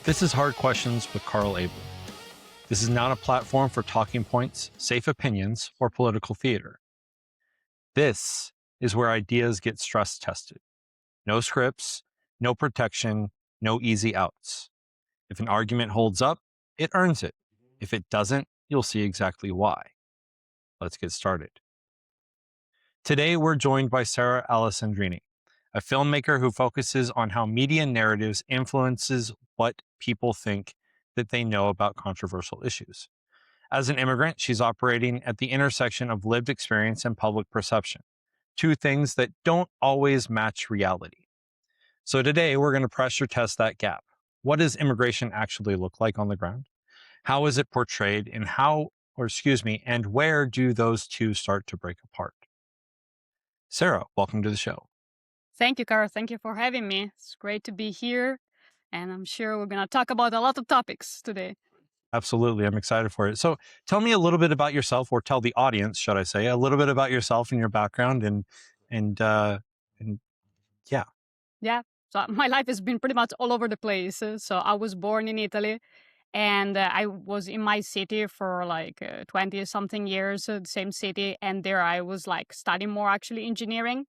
This is Hard Questions with Carl Abel. This is not a platform for talking points, safe opinions, or political theater. This is where ideas get stress tested. No scripts, no protection, no easy outs. If an argument holds up, it earns it. If it doesn't, you'll see exactly why. Let's get started. Today, we're joined by Sara Alessandrini, a filmmaker who focuses on how media narratives influences what people think that they know about controversial issues. As an immigrant, she's operating at the intersection of lived experience and public perception, two things that don't always match reality. So today, we're going to pressure test that gap. What does immigration actually look like on the ground? How is it portrayed, and and where do those two start to break apart? Sara, welcome to the show. Thank you, Cara. Thank you for having me. It's great to be here. And I'm sure we're going to talk about a lot of topics today. Absolutely. I'm excited for it. So tell me a little bit about yourself, or tell the audience, should I say, a little bit about yourself and your background and yeah. Yeah. So my life has been pretty much all over the place. So I was born in Italy and I was in my city for like 20 something years, the same city. And there I was like studying more actually engineering.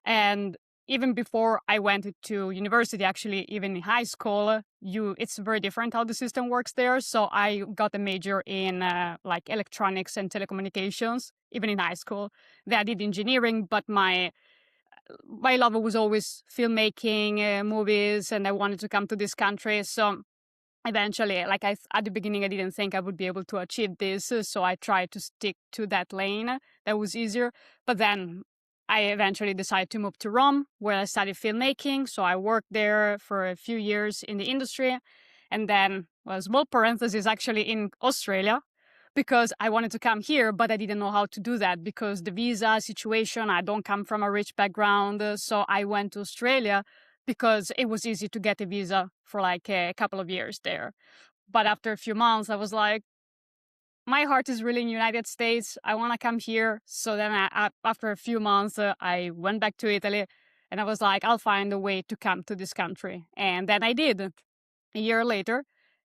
And even before I went to university, actually, even in high school, it's very different how the system works there. So I got a major in like electronics and telecommunications, even in high school. Then I did engineering, but my love was always filmmaking, movies, and I wanted to come to this country. So eventually, like at the beginning, I didn't think I would be able to achieve this. So I tried to stick to that lane. That was easier. But then I eventually decided to move to Rome, where I studied filmmaking. So I worked there for a few years in the industry. And then, well, a small parenthesis, actually in Australia, because I wanted to come here, but I didn't know how to do that because the visa situation, I don't come from a rich background. So I went to Australia because it was easy to get a visa for like a couple of years there. But after a few months, I was like, my heart is really in the United States. I want to come here. So then after a few months, I went back to Italy and I was like, I'll find a way to come to this country. And then I did a year later.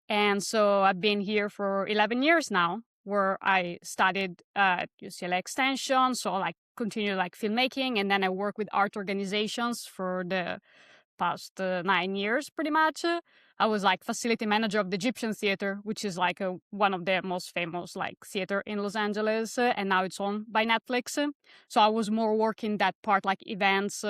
And so I've been here for 11 years now, where I studied at UCLA Extension. So I like continue like filmmaking. And then I work with art organizations for the past 9 years, pretty much. I was like facility manager of the Egyptian Theater, which is like one of the most famous like theater in Los Angeles, and now it's owned by Netflix. So I was more working that part, like events,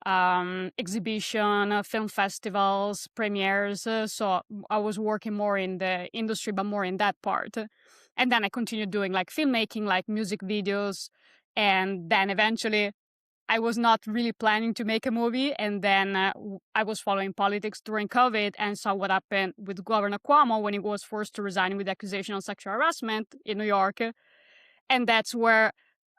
exhibition, film festivals, premieres. So I was working more in the industry, but more in that part. And then I continued doing like filmmaking, like music videos, and then eventually I was not really planning to make a movie. And then I was following politics during COVID and saw what happened with Governor Cuomo when he was forced to resign with accusation of sexual harassment in New York. And that's where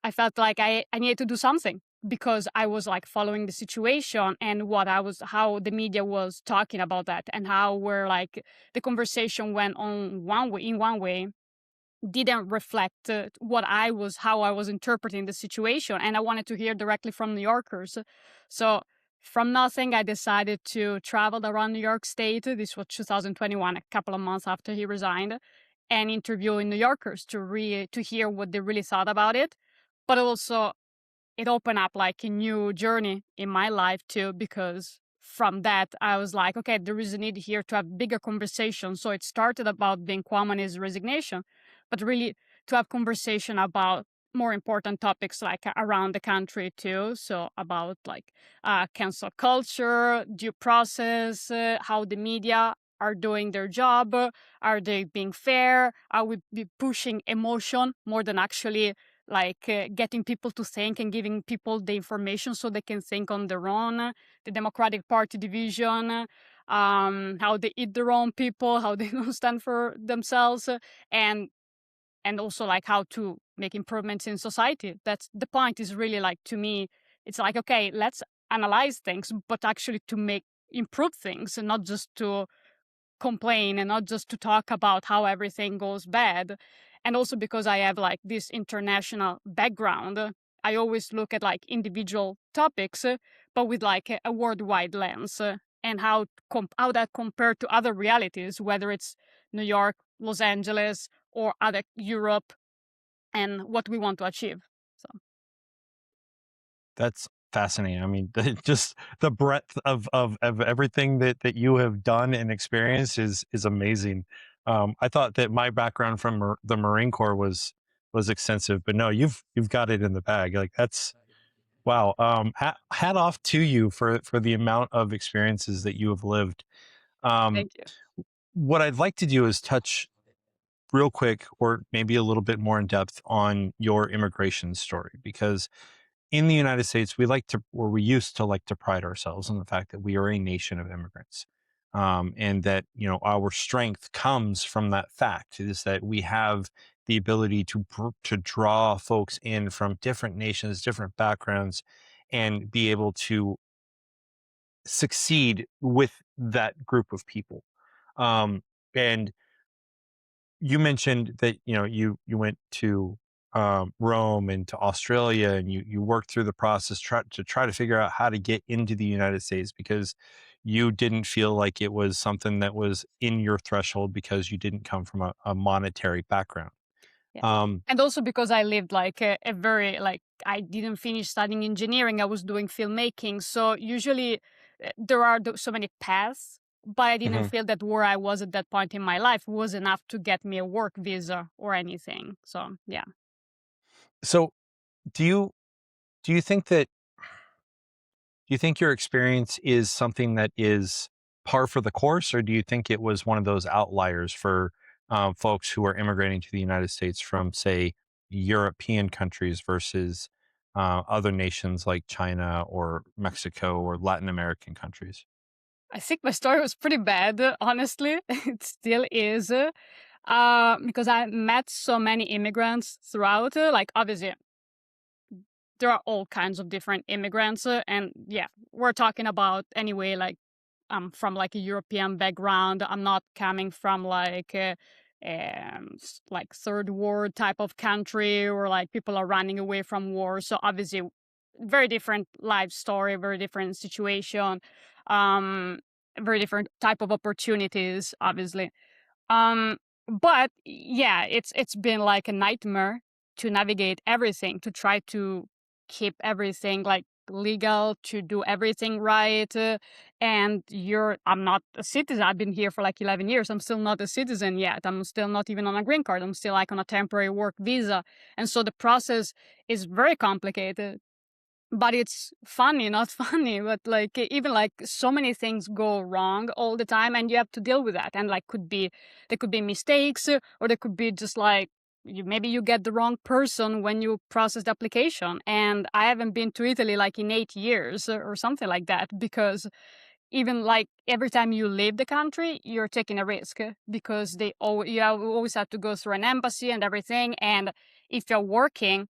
I felt like I needed to do something because I was like following the situation and how the media was talking about that and how the conversation went on in one way didn't reflect how I was interpreting the situation. And I wanted to hear directly from New Yorkers. So from nothing, I decided to travel around New York State. This was 2021, a couple of months after he resigned, and interviewing New Yorkers to hear what they really thought about it. But also it opened up like a new journey in my life too, because from that, I was like, okay, there is a need here to have bigger conversation. So it started about being Cuomo and his resignation, but really to have conversation about more important topics like around the country too. So about like cancel culture, due process, how the media are doing their job. Are they being fair? Are we be pushing emotion more than actually getting people to think and giving people the information so they can think on their own? The Democratic Party division, how they eat their own people, how they don't stand for themselves, and also like how to make improvements in society. That's the point. Is really like, to me, it's like, okay, let's analyze things, but actually to improve things, and not just to complain and not just to talk about how everything goes bad. And also because I have like this international background, I always look at like individual topics, but with like a worldwide lens. and how that compared to other realities, whether it's New York, Los Angeles, or other Europe, and what we want to achieve. So That's fascinating. I mean, just the breadth of everything that you have done and experienced is amazing. I thought that my background from the Marine Corps was extensive, but no, you've got it in the bag. Like that's wow. Hat off to you for the amount of experiences that you have lived. Um, thank you. what I'd like to do is touch real quick, or maybe a little bit more in depth, on your immigration story, because in the United States, we like to, or we used to like to pride ourselves on the fact that we are a nation of immigrants. And that, you know, our strength comes from that fact, is that we have the ability to draw folks in from different nations, different backgrounds, and be able to succeed with that group of people. Um, and you mentioned that, you know, you went to Rome and to Australia, and you worked through the process to try to figure out how to get into the United States, because you didn't feel like it was something that was in your threshold because you didn't come from a monetary background. Yeah. Um, And also because I lived like a very like I didn't finish studying engineering. I was doing filmmaking. So usually there are so many paths, but I didn't mhm. feel that where I was at that point in my life was enough to get me a work visa or anything. So yeah. So do you do you think that do you think your experience is something that is par for the course, or do you think it was one of those outliers for folks who are immigrating to the United States from, say, European countries versus other nations like China or Mexico or Latin American countries? I think my story was pretty bad, honestly. It still is. Because I met so many immigrants throughout. Like obviously there are all kinds of different immigrants, and yeah, we're talking about anyway like I'm from like a European background. I'm not coming from like like third world type of country where like people are running away from war. So obviously very different life story, very different situation, um very different type of opportunities obviously. um, but yeah, it's been like a nightmare to navigate everything, to try to keep everything like legal, to do everything right. And I'm not a citizen. I've been here for like 11 years. I'm still not a citizen yet. I'm still not even on a green card. I'm still like on a temporary work visa. And so the process is very complicated, but it's funny, not funny, but like even like so many things go wrong all the time and you have to deal with that. And like there could be mistakes, or there could be just like maybe you get the wrong person when you process the application. And I haven't been to Italy like in 8 years or something like that, because even like every time you leave the country, you're taking a risk, because always have to go through an embassy and everything. And if you're working,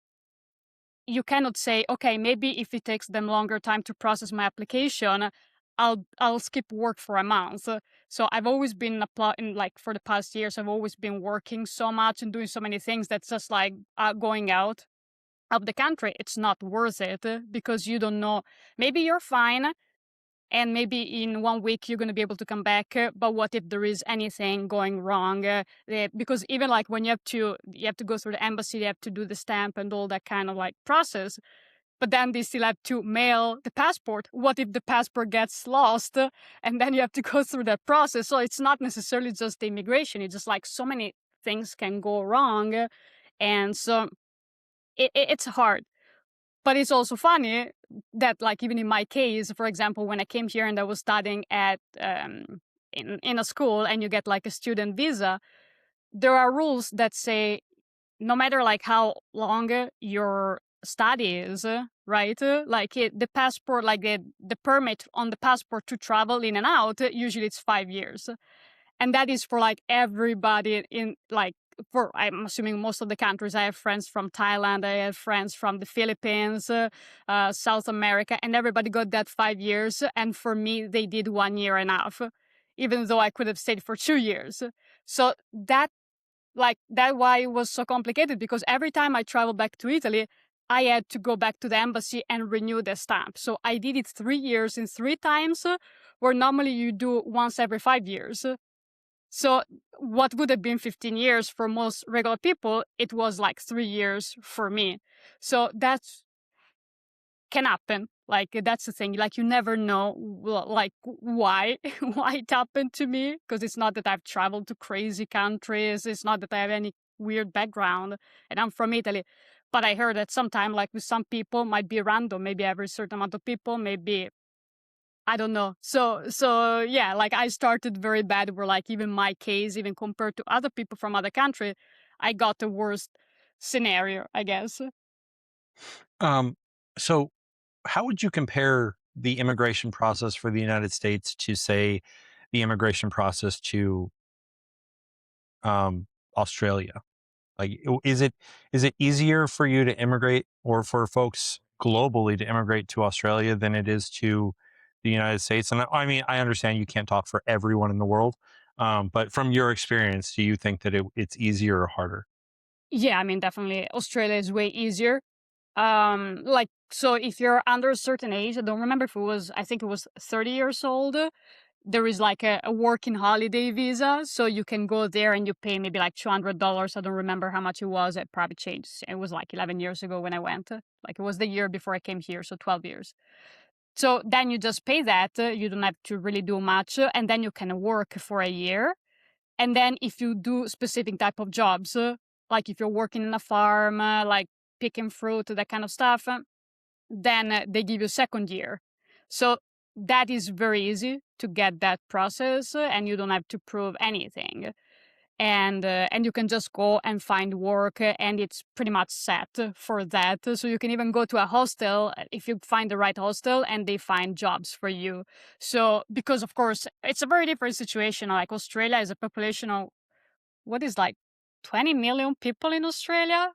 you cannot say, okay, maybe if it takes them longer time to process my application, I'll skip work for a month. So I've always been applying, like for the past years, I've always been working so much and doing so many things that's just like going out of the country. It's not worth it, because you don't know. Maybe you're fine, and maybe in 1 week you're going to be able to come back, but what if there is anything going wrong? Because even like when you have to go through the embassy, you have to do the stamp and all that kind of like process, but then they still have to mail the passport. What if the passport gets lost, and then you have to go through that process? So it's not necessarily just the immigration, it's just like so many things can go wrong. And so it's hard. But it's also funny that, like, even in my case, for example, when I came here and I was studying at in a school, and you get like a student visa, there are rules that say no matter like how long your study is, right? Like the passport, like the permit on the passport to travel in and out, usually it's 5 years. And that is for like everybody in like, for I'm assuming most of the countries. I have friends from Thailand, I have friends from the Philippines, South America, and everybody got that 5 years. And for me, they did 1 year and a half, even though I could have stayed for 2 years. So that why it was so complicated, because every time I travel back to Italy, I had to go back to the embassy and renew the stamp. So I did it 3 years in 3 times, where normally you do once every 5 years. So what would have been 15 years for most regular people, it was like 3 years for me. So that's can happen. Like, that's the thing. Like, you never know, like, why why it happened to me, because it's not that I've traveled to crazy countries. It's not that I have any weird background, and I'm from Italy. But I heard that sometimes, like with some people, might be random. Maybe every certain amount of people, maybe I don't know. So yeah, like I started very bad. Where like even my case, even compared to other people from other country, I got the worst scenario, I guess. Um, so how would you compare the immigration process for the United States to, say, the immigration process to Australia? Like, is it easier for you to immigrate, or for folks globally to immigrate to Australia, than it is to the United States? And I mean, I understand you can't talk for everyone in the world, but from your experience, do you think that it's easier or harder? Yeah, I mean, definitely Australia is way easier. Like, so if you're under a certain age, I don't remember if it was, I think it was 30 years old, there is like a working holiday visa. So you can go there and you pay maybe like $200. I don't remember how much it was. It probably changed. It was like 11 years ago when I went. Like, it was the year before I came here. So 12 years. So then you just pay that. You don't have to really do much. And then you can work for a year. And then if you do specific type of jobs, like if you're working in a farm, like picking fruit, that kind of stuff, then they give you second year. So that is very easy to get that process, and you don't have to prove anything. And you can just go and find work, and it's pretty much set for that. So you can even go to a hostel if you find the right hostel, and they find jobs for you. So because of course it's a very different situation. Like, Australia is a population of what is like 20 million people in Australia.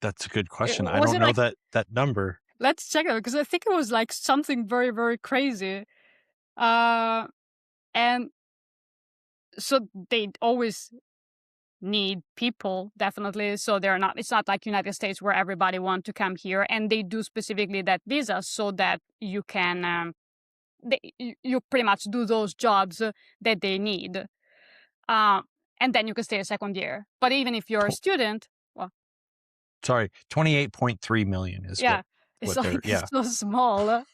That's a good question. I Was don't it know like, that number. let's check it, because I think it was like something very, very crazy. Uh, and so they always need people, definitely. So it's not like United States where everybody want to come here, and they do specifically that visa so that you can, you pretty much do those jobs that they need. Um, and then you can stay a second year. But even if you're a Tw- student, well, Sorry, 28.3 million is yeah, it's what they're, like yeah. so small.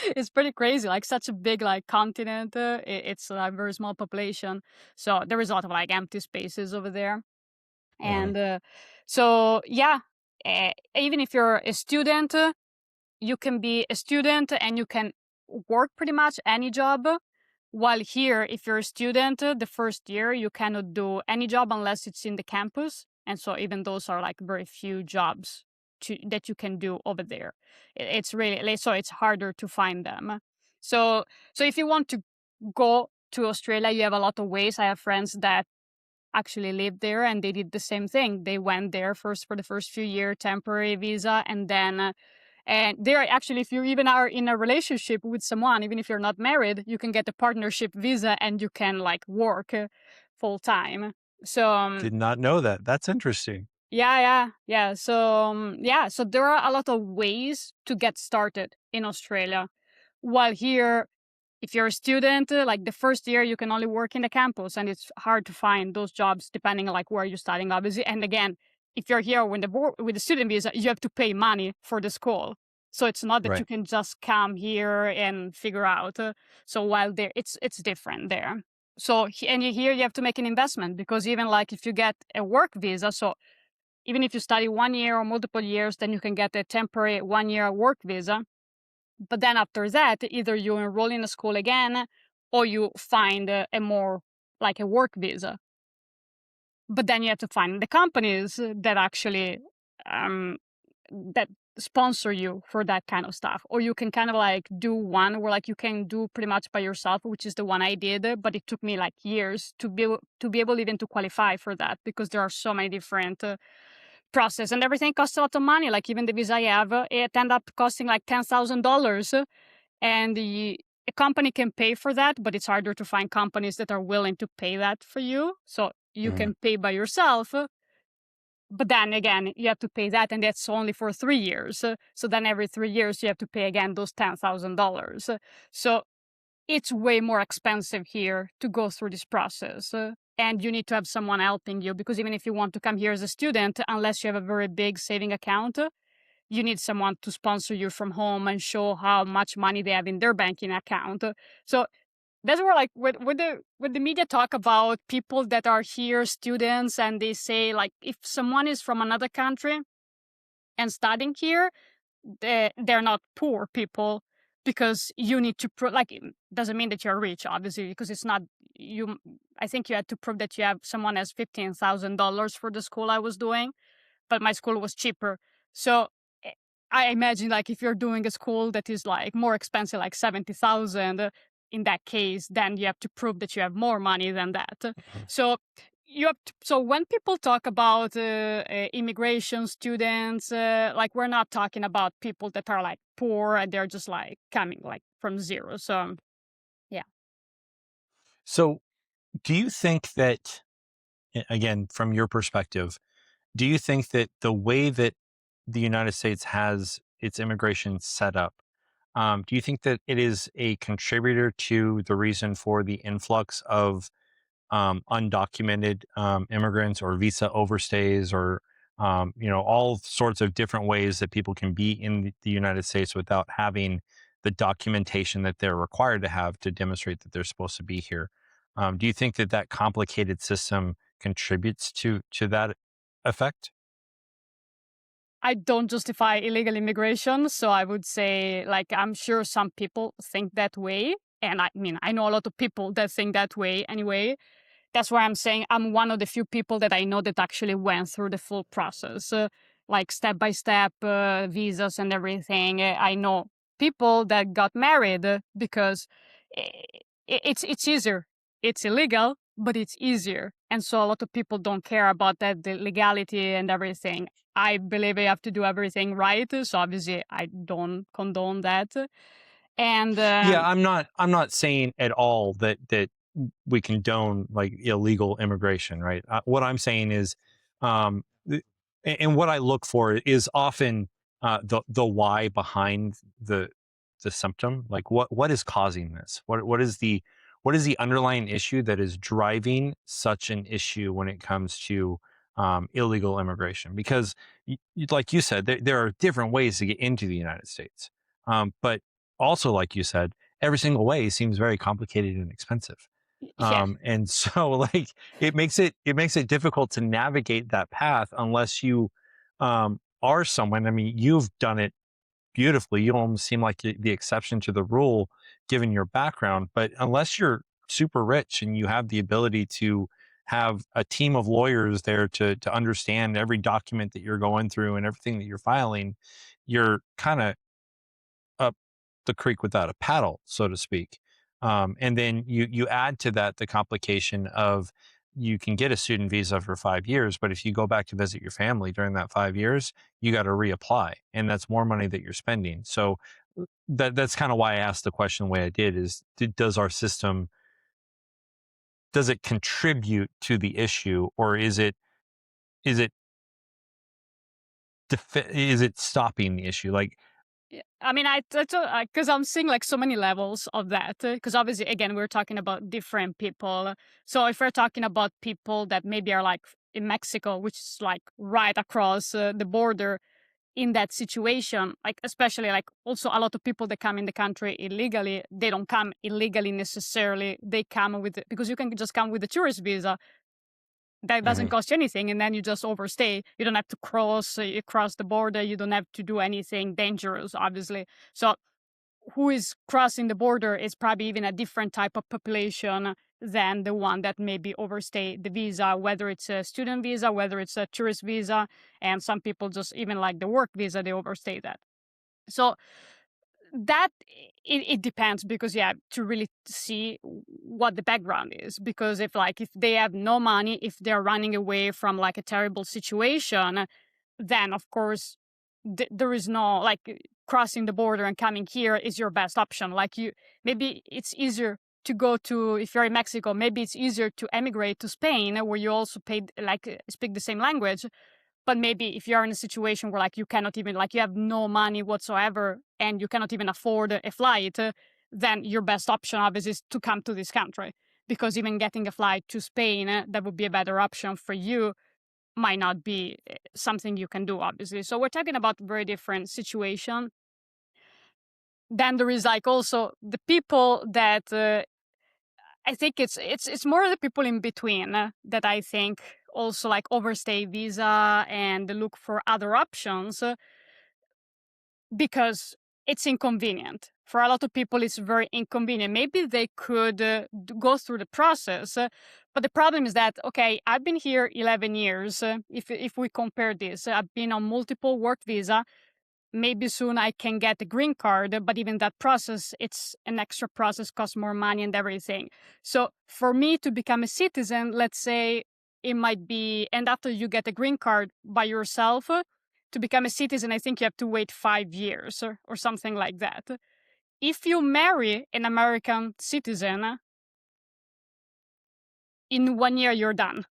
It's pretty crazy. Like, such a big like continent. It's a very small population, so there is a lot of like empty spaces over there. Mhm. And so yeah, even if you're a student, you can be a student and you can work pretty much any job. While here, if you're a student, the first year you cannot do any job unless it's in the campus. And so even those are like very few jobs that you can do over there. It's really so it's harder to find them. So if you want to go to Australia, you have a lot of ways. I have friends that actually lived there and they did the same thing. They went there first for the first few years, temporary visa, and then and there, actually, if you even are in a relationship with someone, even if you're not married, you can get a partnership visa and you can like work full time. So Did not know that. That's interesting. yeah. So there are a lot of ways to get started in Australia. While here, if you're a student, like the first year, you can only work in the campus, and it's hard to find those jobs depending on like where you're studying, obviously. And again, if you're here with the student visa, you have to pay money for the school. So it's not that you Right. can just come here and figure out. So while there, it's different there. So and here you have to make an investment, because even like if you get a work visa, so even if you study 1 year or multiple years, then you can get a temporary 1 year work visa. But then after that, either you enroll in a school again or you find a more like a work visa. But then you have to find the companies that actually um, that sponsor you for that kind of stuff. Or you can kind of like do one where like you can do pretty much by yourself, which is the one I did. But it took me like years to be able even to qualify for that, because there are so many different process, and everything costs a lot of money. Like even the visa I have, it ended up costing like $10,000, and a company can pay for that, but it's harder to find companies that are willing to pay that for you. So you Mhm. can pay by yourself, But then again, you have to pay that, and that's only for 3 years. So then every 3 years, you have to pay again those $10,000. So it's way more expensive here to go through this process. And you need to have someone helping you, because even if you want to come here as a student, unless you have a very big saving account, you need someone to sponsor you from home and show how much money they have in their banking account. So that's where, like, with the media talk about people that are here, students, and they say, like, if someone is from another country and studying here, they're not poor people, because you need to prove, like, it doesn't mean that you're rich, obviously, because it's not you. I think you had to prove that you have someone has $15,000 for the school I was doing, but my school was cheaper. So eh, I imagine, like, if you're doing a school that is like more expensive, like 70,000, in that case, then you have to prove that you have more money than that. So you have to, so when people talk about immigration students, like, we're not talking about people that are like poor and they're just like coming like from zero. So yeah. So, do you think that, again, from your perspective, do you think that the way that the United States has its immigration set up, do you think that it is a contributor to the reason for the influx of undocumented immigrants or visa overstays, or all sorts of different ways that people can be in the United States without having the documentation that they're required to have to demonstrate that they're supposed to be here? Do you think that that complicated system contributes to that effect? I don't justify illegal immigration. So I would say, like, I'm sure some people think that way. And I mean, I know a lot of people that think that way anyway. That's why I'm saying I'm one of the few people that I know that actually went through the full process, like step by step, visas and everything. I know people that got married because it's easier. It's illegal, but it's easier, and so a lot of people don't care about that, the legality and everything. I believe you have to do everything right, so obviously I don't condone that. And Yeah, I'm not saying at all that we condone like illegal immigration, right? What I'm saying is, and what I look for is often the why behind the symptom. Like, what is causing this? What is the underlying issue that is driving such an issue when it comes to illegal immigration? Because, like you said, there are different ways to get into the United States, but also, like you said, every single way seems very complicated and expensive. yeah. And so, like, it makes it difficult to navigate that path unless you are someone. I mean, you've done it beautifully. You almost seem like the exception to the rule given your background. But unless you're super rich and you have the ability to have a team of lawyers there to understand every document that you're going through and everything that you're filing, you're kind of up the creek without a paddle, so to speak. And then you add to that the complication of, you can get a student visa for 5 years, but if you go back to visit your family during that 5 years, you got to reapply, and that's more money that you're spending. So that's kind of why I asked the question the way I did: is does our system, does it contribute to the issue, or is it is it stopping the issue? Like, Yeah, I mean, I because I'm seeing like so many levels of that. Because obviously, again, we're talking about different people. So if we're talking about people that maybe are like in Mexico, which is like right across the border, in that situation, like, especially, like, also a lot of people that come in the country illegally, they don't come illegally necessarily. They come with, because you can just come with a tourist visa that doesn't Mhm. cost you anything, and then you just overstay. You don't have to cross the border. You don't have to do anything dangerous, obviously. So who is crossing the border is probably even a different type of population than the one that maybe overstay the visa, whether it's a student visa, whether it's a tourist visa, and some people just even like the work visa, they overstay that. So that, it depends, because you have to really see what the background is, because if they have no money, if they're running away from like a terrible situation, then of course there is no, like, crossing the border and coming here is your best option. Like, you, maybe it's easier to go to, if you're in Mexico, maybe it's easier to emigrate to Spain, where you also paid, like, speak the same language, But maybe if you're in a situation where like you cannot even, like you have no money whatsoever and you cannot even afford a flight, then your best option obviously is to come to this country, because even getting a flight to Spain, that would be a better option for you, might not be something you can do, obviously. So we're talking about very different situation. Then there is like also the people that I think it's more the people in between that I think also like overstay visa and look for other options because it's inconvenient. For a lot of people, it's very inconvenient. Maybe they could go through the process, but the problem is that, okay, I've been here 11 years. If we compare this, I've been on multiple work visa. Maybe soon I can get a green card, but even that process, it's an extra process, costs more money and everything. So for me to become a citizen, let's say it might be, and after you get a green card by yourself, to become a citizen, I think you have to wait 5 years or something like that. If you marry an American citizen, in 1 year you're done.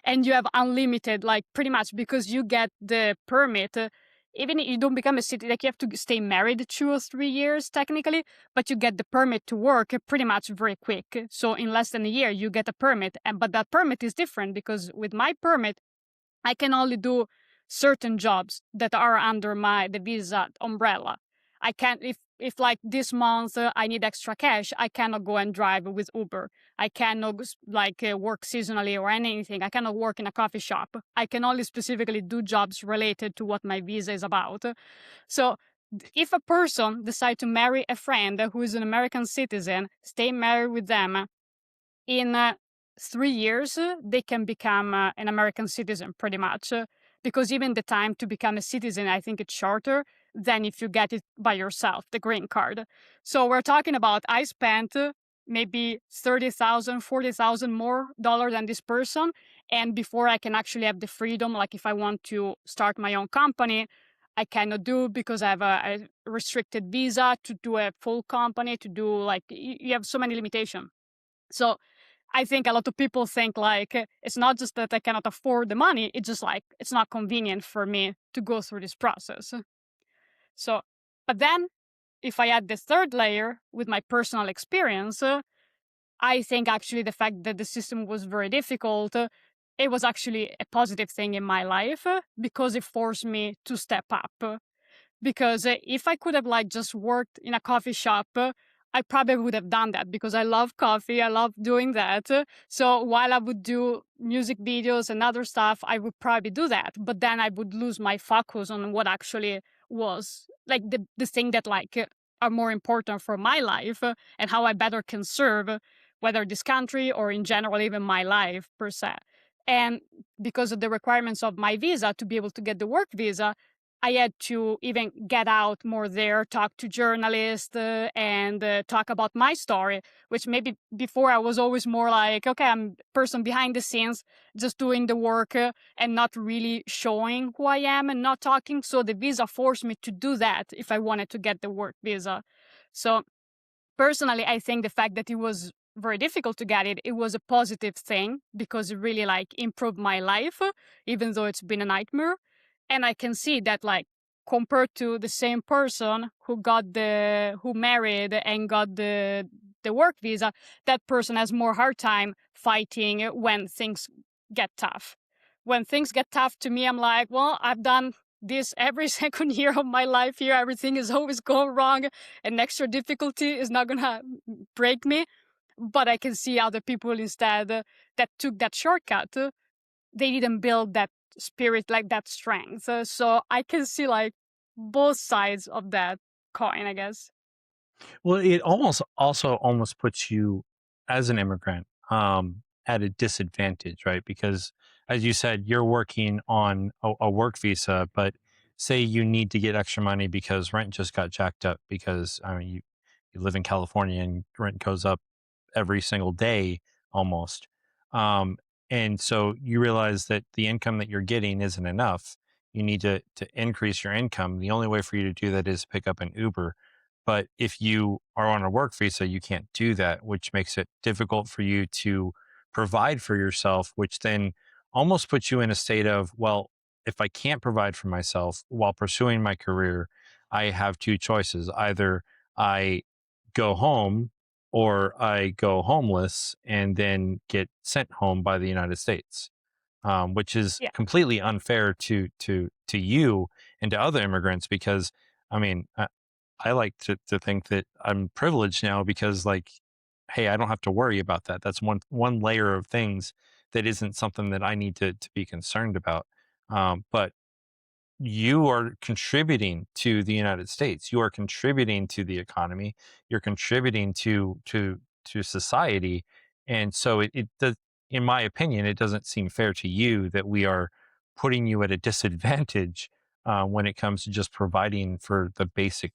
And you have unlimited, like pretty much, because you get the permit. Even if you don't become a citizen, like you have to stay married 2 or 3 years technically, but you get the permit to work pretty much very quick. So in less than a year, you get a permit. But that permit is different because with my permit, I can only do certain jobs that are under the visa umbrella. I can't, if like this month I need extra cash, I cannot go and drive with Uber. I cannot like work seasonally or anything. I cannot work in a coffee shop. I can only specifically do jobs related to what my visa is about. So if a person decides to marry a friend who is an American citizen, stay married with them, in 3 years, they can become an American citizen pretty much. Because even the time to become a citizen, I think it's shorter than if you get it by yourself, the green card. So we're talking about, I spent maybe $30,000, $40,000 more dollar than this person. And before I can actually have the freedom, like if I want to start my own company, I cannot do because I have a restricted visa to do a full company, to do like, you have so many limitations. So I think a lot of people think like it's not just that I cannot afford the money, it's just like it's not convenient for me to go through this process. So, but then if I add the third layer with my personal experience, I think actually the fact that the system was very difficult, it was actually a positive thing in my life because it forced me to step up. Because if I could have like just worked in a coffee shop, I probably would have done that because I love coffee. I love doing that. So while I would do music videos and other stuff, I would probably do that. But then I would lose my focus on what actually was like the thing that like are more important for my life and how I better can serve whether this country or in general, even my life per se. And because of the requirements of my visa to be able to get the work visa, I had to even get out more there, talk to journalists and talk about my story, which maybe before I was always more like, okay, I'm a person behind the scenes, just doing the work and not really showing who I am and not talking. So the visa forced me to do that if I wanted to get the work visa. So personally, I think the fact that it was very difficult to get it, it was a positive thing because it really like improved my life, even though it's been a nightmare. And I can see that like compared to the same person who married and got the work visa, that person has more hard time fighting when things get tough. When things get tough to me, I'm like, well, I've done this every second year of my life here. Everything is always going wrong. An extra difficulty is not gonna break me. But I can see other people instead that took that shortcut. They didn't build that spirit, like that strength. So I can see like both sides of that coin, I guess. Well, it almost puts you as an immigrant at a disadvantage, right? Because as you said, you're working on a work visa, but say you need to get extra money because rent just got jacked up because I mean you live in California and rent goes up every single day almost. Um, and so you realize that the income that you're getting isn't enough. You need to increase your income. The only way for you to do that is pick up an Uber. But if you are on a work visa, you can't do that, which makes it difficult for you to provide for yourself, which then almost puts you in a state of, well, if I can't provide for myself while pursuing my career, I have two choices. Either I go home or I go homeless and then get sent home by the United States, which is Yeah. completely unfair to you and to other immigrants. Because I mean, I like to think that I'm privileged now because, like, hey, I don't have to worry about that. That's one layer of things that isn't something that I need to be concerned about. But you are contributing to the United States. You are contributing to the economy. You're contributing to society, and so it does. In my opinion, it doesn't seem fair to you that we are putting you at a disadvantage when it comes to just providing for the basic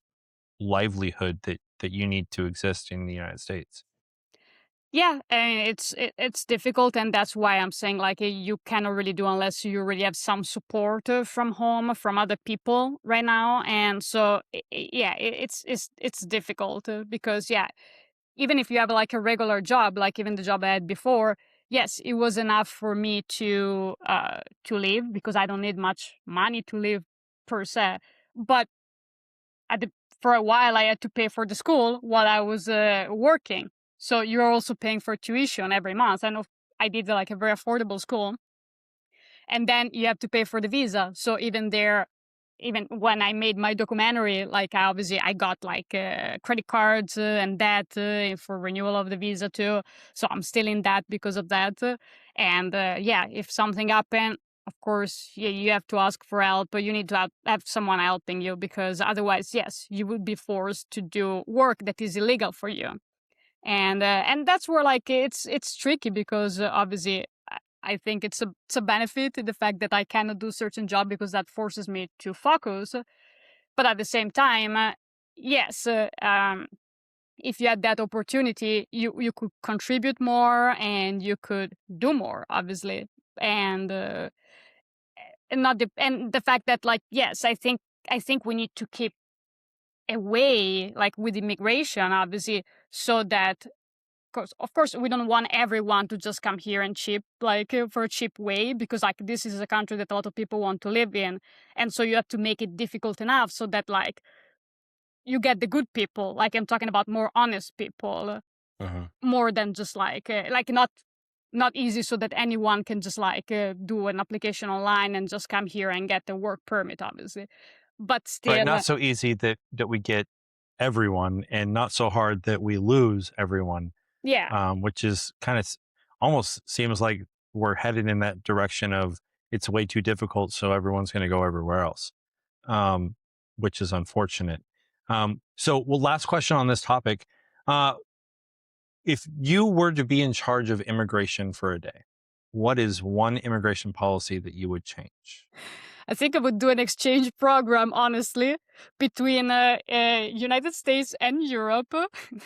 livelihood that you need to exist in the United States. Yeah, and it's difficult, and that's why I'm saying like you cannot really do unless you really have some support from home, from other people right now. And so yeah, it's difficult because yeah, even if you have like a regular job, like even the job I had before, yes, it was enough for me to live because I don't need much money to live per se. But at the for a while I had to pay for the school while I was working. So you're also paying for tuition every month. And I did like a very affordable school, and then you have to pay for the visa. So even there, even when I made my documentary, like obviously I got like credit cards and that for renewal of the visa too. So I'm still in that because of that. And yeah, if something happened, of course, yeah, you have to ask for help, but you need to have someone helping you because otherwise, yes, you would be forced to do work that is illegal for you. And that's where like it's tricky because obviously I think it's a benefit the fact that I cannot do certain job because that forces me to focus. But at the same time, yes, if you had that opportunity, you could contribute more and you could do more, obviously. And not and the fact that like yes, I think we need to keep a way like with immigration, obviously, so that of course, we don't want everyone to just come here and cheap, like for a cheap way, because like this is a country that a lot of people want to live in, and so you have to make it difficult enough so that like you get the good people. Like I'm talking about more honest people, Uh-huh. more than just like not easy so that anyone can just like do an application online and just come here and get a work permit, obviously. But Right, still, not so easy that we get everyone, and not so hard that we lose everyone, yeah. which is kind of almost seems like we're headed in that direction of it's way too difficult, so everyone's going to go everywhere else, um, which is unfortunate. So, well, last question on this topic: uh, if you were to be in charge of immigration for a day, what is one immigration policy that you would change? I think I would do an exchange program, honestly, between United States and Europe.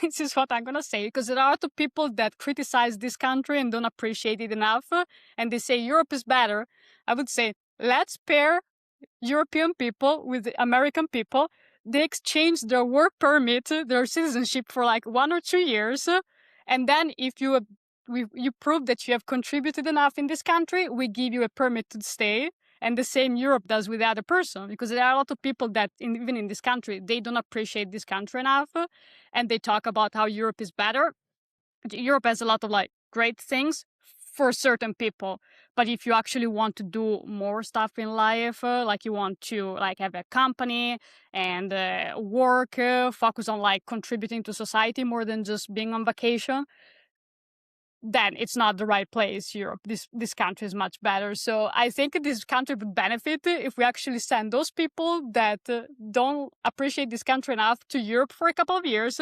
This is what I'm gonna say because there are a lot of people that criticize this country and don't appreciate it enough, and they say Europe is better. I would say let's pair European people with the American people. They exchange their work permit, their citizenship for like 1 or 2 years, and then if you prove that you have contributed enough in this country, we give you a permit to stay. And the same Europe does with the other person, because there are a lot of people that even in this country they don't appreciate this country enough, and they talk about how Europe is better. Europe has a lot of like great things for certain people, but if you actually want to do more stuff in life, like you want to like have a company and work, focus on like contributing to society more than just being on vacation, then it's not the right place. Europe, this country is much better. So I think this country would benefit if we actually send those people that don't appreciate this country enough to Europe for a couple of years.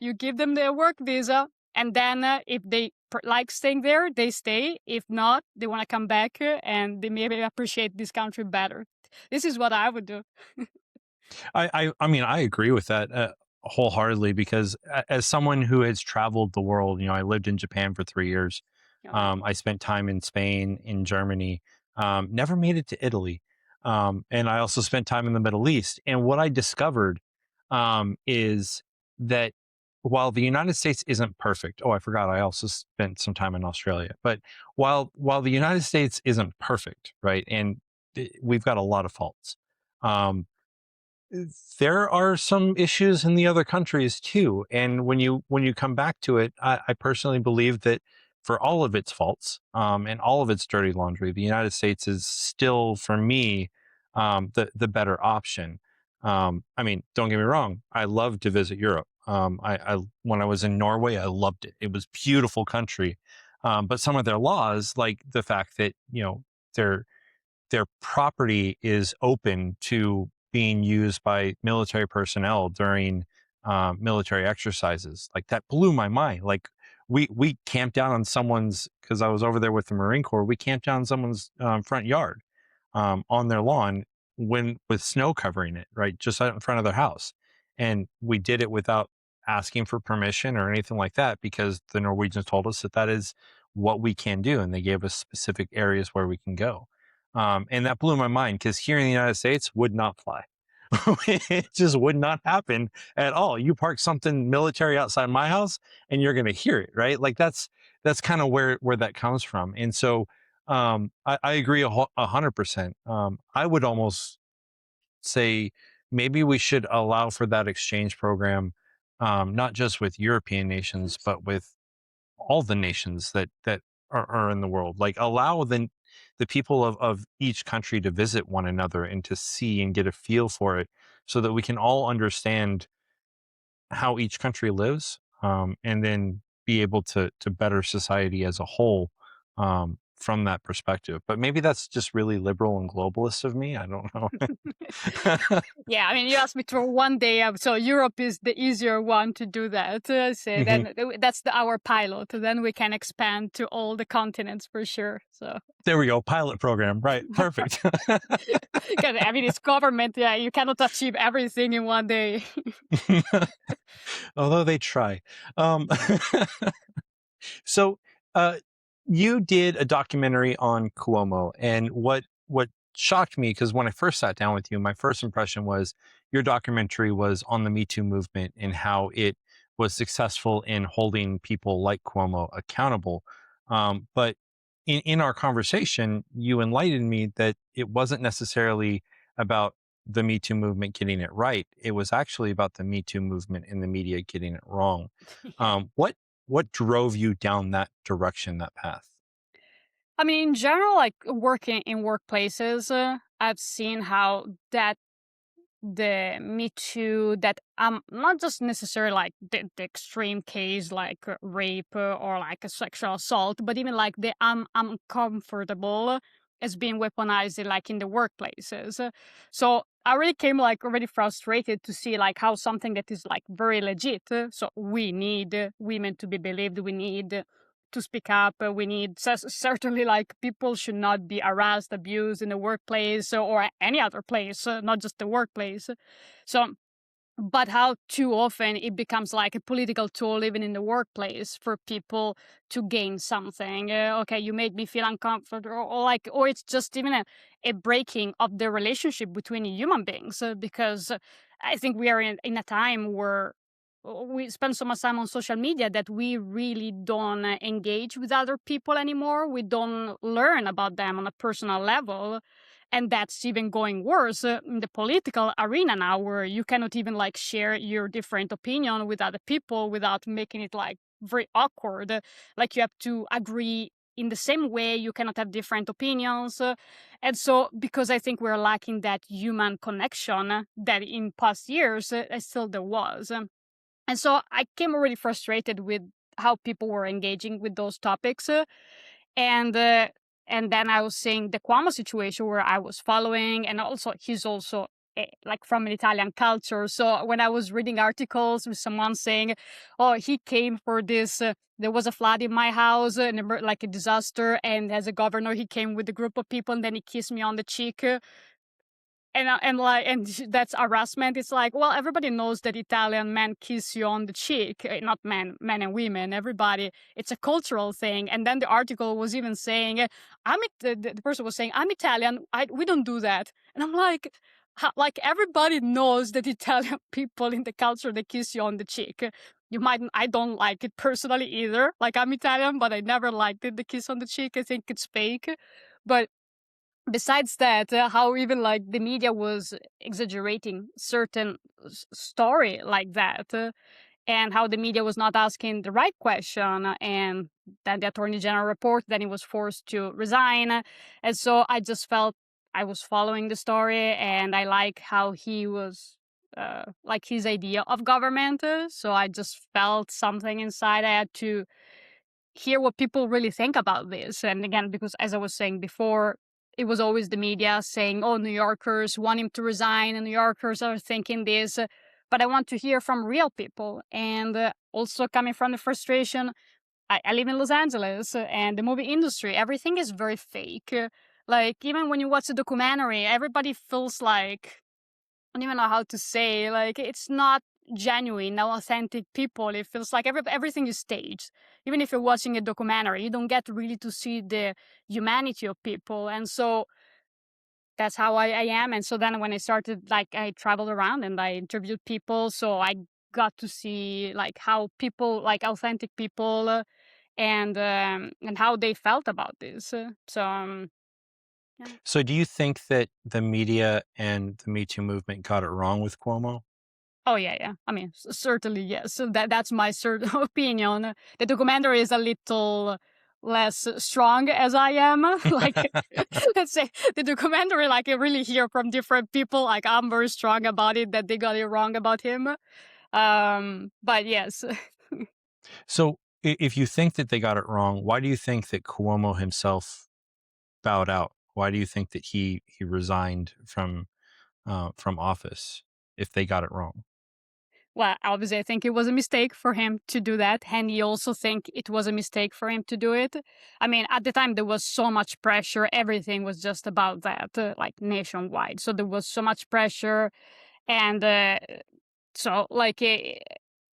You give them their work visa, and then if they like staying there, they stay. If not, they want to come back and they maybe appreciate this country better. This is what I would do. I mean, I agree with that wholeheartedly because as someone who has traveled the world, I lived in Japan for 3 years. Okay. I spent time in Spain, in Germany, never made it to Italy. And I also spent time in the Middle East. And what I discovered is that while the United States isn't perfect, oh, I forgot, I also spent some time in Australia. But while the United States isn't perfect, right? And we've got a lot of faults. Um, there are some issues in the other countries too, and when you come back to it, I personally believe that for all of its faults, and all of its dirty laundry, the United States is still, for me, the better option. I mean, don't get me wrong, I love to visit Europe. I when I was in Norway, I loved it. It was beautiful country, but some of their laws, like the fact that their their property is open to being used by military personnel during military exercises. Like that blew my mind. Like we camped down on someone's, because I was over there with the Marine Corps. We camped down on someone's front yard, on their lawn, when with snow covering it, right, just out in front of their house, and we did it without asking for permission or anything like that, because the Norwegians told us that that is what we can do, and they gave us specific areas where we can go. And that blew my mind, because here in the United States would not fly. It just would not happen at all. You park something military outside my house and you're going to hear it, right? Like that's kind of where that comes from. And so I agree 100%. I would almost say maybe we should allow for that exchange program, not just with European nations, but with all the nations that are in the world. Like allow the people of each country to visit one another and to see and get a feel for it, so that we can all understand how each country lives, and then be able to better society as a whole, from that perspective. But maybe that's just really liberal and globalist of me. I don't know. Yeah, I mean, you asked me for one day, so Europe is the easier one to do that. So Mhm. then that's our pilot. Then we can expand to all the continents for sure. So, There we go. Pilot program. Right. Perfect. 'cause, I mean, it's government. Yeah, you cannot achieve everything in one day. Although they try. Um, So, uh, you did a documentary on Cuomo, and what shocked me, because when I first sat down with you, my first impression was your documentary was on the Me Too movement and how it was successful in holding people like Cuomo accountable. But in our conversation, you enlightened me that it wasn't necessarily about the Me Too movement getting it right. It was actually about the Me Too movement and the media getting it wrong. Yeah. What drove you down that direction, that path? I mean, in general, like working in workplaces, I've seen how that the Me Too, that not just necessarily like the extreme case like rape or like a sexual assault, but even like the I'm uncomfortable is being weaponized like in the workplaces. So I really came like already frustrated to see like how something that is like very legit. So we need women to be believed. We need to speak up. We need certainly like people should not be harassed, abused in the workplace or any other place, not just the workplace. So, but how too often it becomes like a political tool, even in the workplace, for people to gain something. Okay, you make me feel uncomfortable, or like, or it's just even a breaking of the relationship between human beings, because I think we are in a time where we spend so much time on social media that we really don't engage with other people anymore. We don't learn about them on a personal level. And that's even going worse in the political arena now, where you cannot even like share your different opinion with other people without making it like very awkward. Like you have to agree in the same way, you cannot have different opinions. And so, because I think we're lacking that human connection that in past years still there was. And so I came already frustrated with how people were engaging with those topics. And uh, and then I was seeing the Cuomo situation where I was following, and also he's also like from an Italian culture. So when I was reading articles with someone saying, "Oh, he came for this," there was a flood in my house, and like a disaster, and as a governor, he came with a group of people, and then he kissed me on the cheek. And like that's harassment. It's like, well, everybody knows that Italian men kiss you on the cheek, not men and women, everybody. It's a cultural thing. And then the article was even saying, the person was saying, I'm Italian, we don't do that. And I'm like, like everybody knows that Italian people in the culture, they kiss you on the cheek. I don't like it personally either. Like I'm Italian, but I never liked it, the kiss on the cheek. I think it's fake. But besides that, how even like the media was exaggerating certain story like that, and how the media was not asking the right question, and then the attorney general report, then he was forced to resign. And so I just felt I was following the story, and I like how he was like his idea of government. So I just felt something inside. I had to hear what people really think about this. And again, because as I was saying before, it was always the media saying, oh, New Yorkers want him to resign, and New Yorkers are thinking this. But I want to hear from real people. And also coming from the frustration, I live in Los Angeles, and the movie industry, everything is very fake. Like, even when you watch a documentary, everybody feels like, I don't even know how to say, like, it's not genuine, no authentic people. It feels like everything is staged. Even if you're watching a documentary, you don't get really to see the humanity of people. And so that's how I am. And so then when I started, like, I traveled around and I interviewed people. So I got to see like how people, like authentic people, and how they felt about this. Yeah. So do you think that the media and the Me Too movement got it wrong with Cuomo? Oh yeah. I mean, certainly yes. So that's my certain opinion. The documentary is a little less strong as I am. Like, let's say the documentary, like, I really hear from different people. Like, I'm very strong about it that they got it wrong about him. But yes. So if you think that they got it wrong, why do you think that Cuomo himself bowed out? Why do you think that he resigned from office if they got it wrong? Well, obviously, I think it was a mistake for him to do that. And he also think it was a mistake for him to do it. I mean, at the time, there was so much pressure. Everything was just about that, like nationwide. So there was so much pressure. And so, like,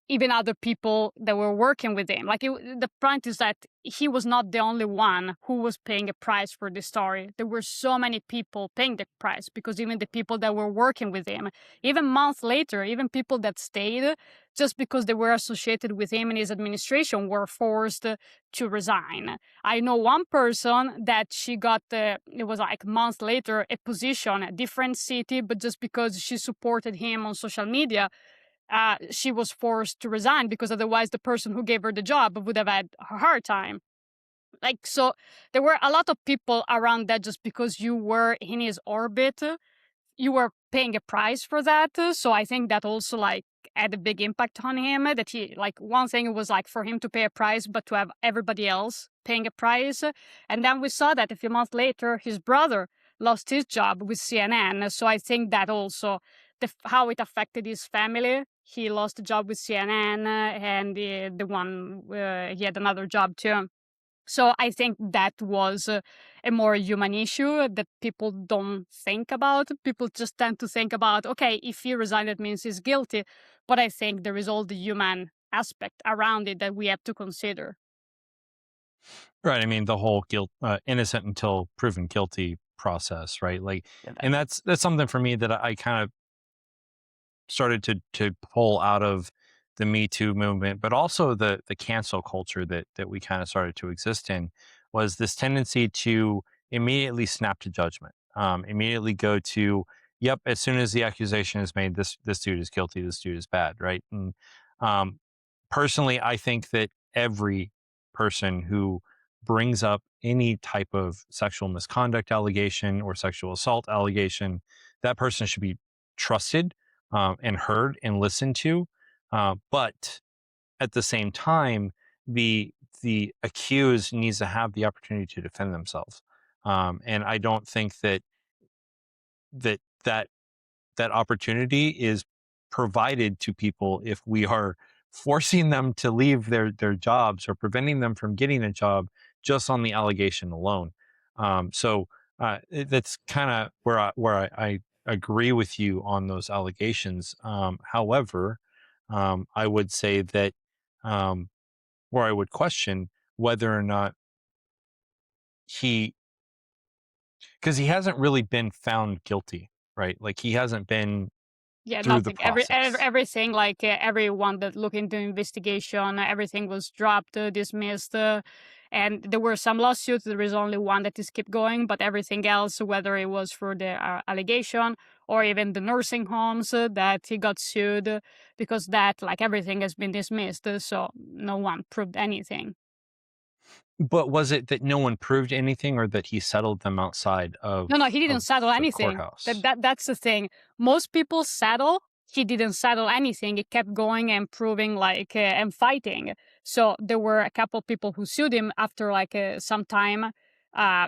even other people that were working with him. Like, the point is that he was not the only one who was paying a price for the story. There were so many people paying the price, because even the people that were working with him, even months later, even people that stayed just because they were associated with him and his administration, were forced to resign. I know one person that she got, it was like months later, a position, a different city, but just because she supported him on social media, she was forced to resign, because otherwise the person who gave her the job would have had a hard time. Like, so there were a lot of people around that just because you were in his orbit, you were paying a price for that. So I think that also, like, had a big impact on him, that he, like, one thing was like for him to pay a price, but to have everybody else paying a price. And then we saw that a few months later, his brother lost his job with CNN. So I think that also how it affected his family. He lost a job with CNN, and the one he had another job too. So I think that was a more human issue that people don't think about. People just tend to think about, okay, if he resigned, it means he's guilty. But I think there is all the human aspect around it that we have to consider. Right. I mean, the whole innocent until proven guilty process, right? Like, Yeah, and that's something for me that I kind of started to pull out of the Me Too movement, but also the cancel culture that we kind of started to exist in, was this tendency to immediately snap to judgment, immediately go to, yep, as soon as the accusation is made, this dude is guilty, this dude is bad, right? And um, personally, I think that every person who brings up any type of sexual misconduct allegation or sexual assault allegation, that person should be trusted, and heard and listened to. But at the same time, the accused needs to have the opportunity to defend themselves. And I don't think that that that opportunity is provided to people if we are forcing them to leave their jobs or preventing them from getting a job just on the allegation alone. That's kind of where I agree with you on those allegations. However, I would say that, where I would question whether or not he, because he hasn't really been found guilty, right? Like, he hasn't been Yeah, through the nothing. process. Everything, like, everyone that looked into investigation, everything was dropped, dismissed, And there were some lawsuits. There is only one that is keep going, but everything else, whether it was for the allegation or even the nursing homes that he got sued, because that, like, everything has been dismissed. So no one proved anything. But was it that no one proved anything, or that he settled them outside of No, he didn't settle the anything. courthouse? That's the thing. Most people settle. He didn't settle anything. He kept going and proving, like, and fighting. So there were a couple people who sued him after, like, some time.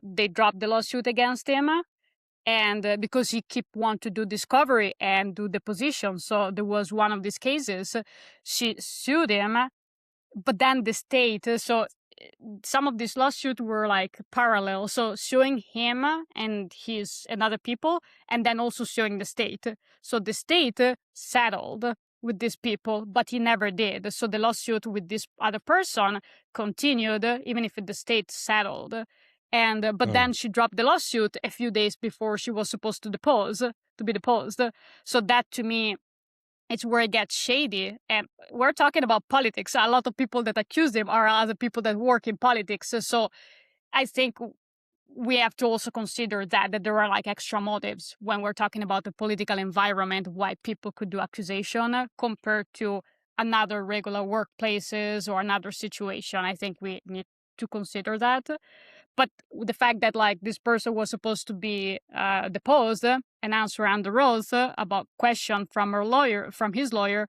They dropped the lawsuit against him, and because he kept want to do discovery and do deposition. So there was one of these cases. She sued him, but then the state. So some of these lawsuits were like parallel, so suing him and other people, and then also suing the state. So the state settled with these people, but he never did. So the lawsuit with this other person continued, even if the state settled. And but then she dropped the lawsuit a few days before she was supposed to be deposed. So that, to me, it's where it gets shady. And we're talking about politics. A lot of people that accuse him are other people that work in politics. So I think we have to also consider that there are, like, extra motives when we're talking about the political environment, why people could do accusation compared to another regular workplaces or another situation. I think we need to consider that. But the fact that, like, this person was supposed to be deposed and answer under oath about question from his lawyer,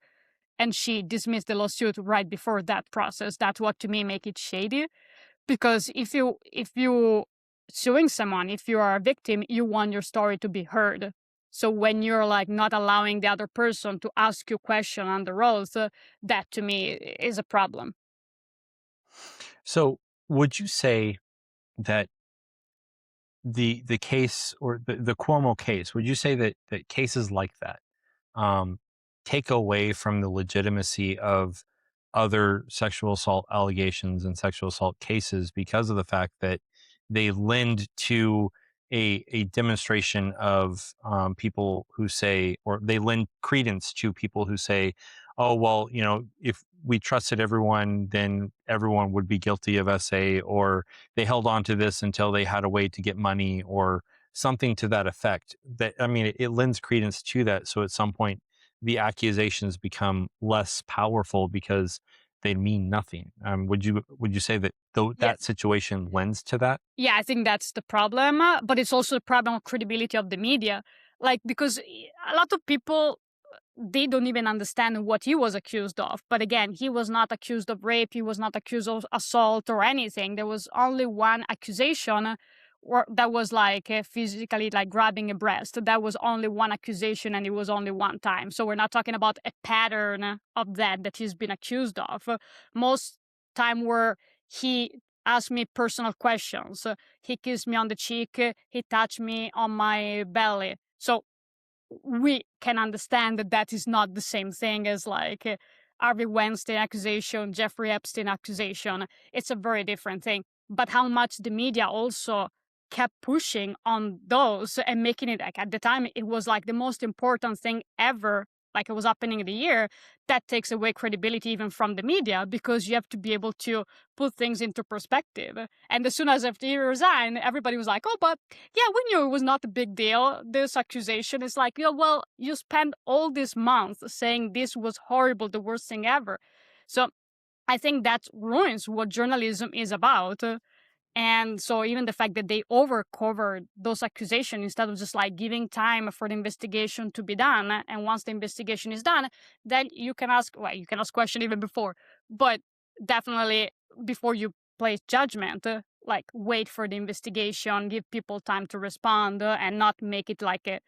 and she dismissed the lawsuit right before that process. That's what, to me, make it shady. Because if you suing someone, if you are a victim, you want your story to be heard. So when you're, like, not allowing the other person to ask you question under oath, that, to me, is a problem. So would you say that the case, or the Cuomo case, would you say that cases like that um, take away from the legitimacy of other sexual assault allegations and sexual assault cases, because of the fact that they lend to a demonstration of people who say, or they lend credence to people who say, oh, well, if we trusted everyone, then everyone would be guilty of SA, or they held on to this until they had a way to get money, or something to that effect. That, I mean, it lends credence to that. So at some point, the accusations become less powerful because they mean nothing. Would you say that Yeah. that situation lends to that? Yeah, I think that's the problem, but it's also a problem of credibility of the media. Like, because a lot of people, they don't even understand what he was accused of. But again, he was not accused of rape. He was not accused of assault or anything. There was only one accusation that was, like, physically, like, grabbing a breast. That was only one accusation, and it was only one time. So we're not talking about a pattern of that he's been accused of. Most time where he asked me personal questions. He kissed me on the cheek. He touched me on my belly. So we can understand that is not the same thing as, like, Harvey Weinstein accusation, Jeffrey Epstein accusation. It's a very different thing. But how much the media also kept pushing on those and making it, like, at the time, it was like the most important thing ever, like it was happening in the year. That takes away credibility even from the media, because you have to be able to put things into perspective. And as soon as after he resigned, everybody was like, oh, but yeah, we knew it was not a big deal. This accusation is like, well, you spent all this month saying this was horrible, the worst thing ever. So I think that ruins what journalism is about. And so even the fact that they overcovered those accusations instead of just, like, giving time for the investigation to be done. And once the investigation is done, then you can ask question even before, but definitely before you place judgment, like, wait for the investigation, give people time to respond, and not make it like a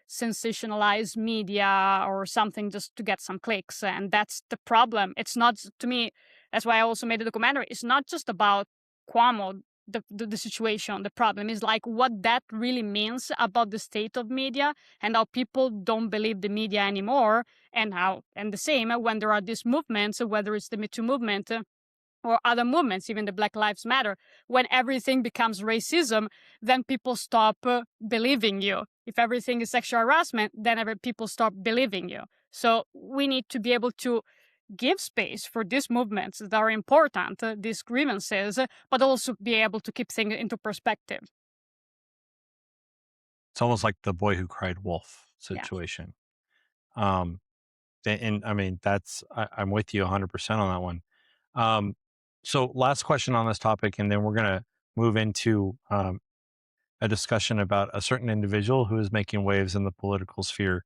sensationalized media or something just to get some clicks. And that's the problem. It's not, to me, that's why I also made a documentary. It's not just about Cuomo, the situation. The problem is, like, what that really means about the state of media and how people don't believe the media anymore, and the same when there are these movements, whether it's the MeToo movement or other movements, even the Black Lives Matter, when everything becomes racism, then people stop believing you. If everything is sexual harassment, then people stop believing you. So we need to be able to give space for these movements that are important, these grievances, but also be able to keep things into perspective. It's almost like the boy who cried wolf Yeah. situation. And I mean, I'm with you 100% on that one. So last question on this topic, and then we're going to move into a discussion about a certain individual who is making waves in the political sphere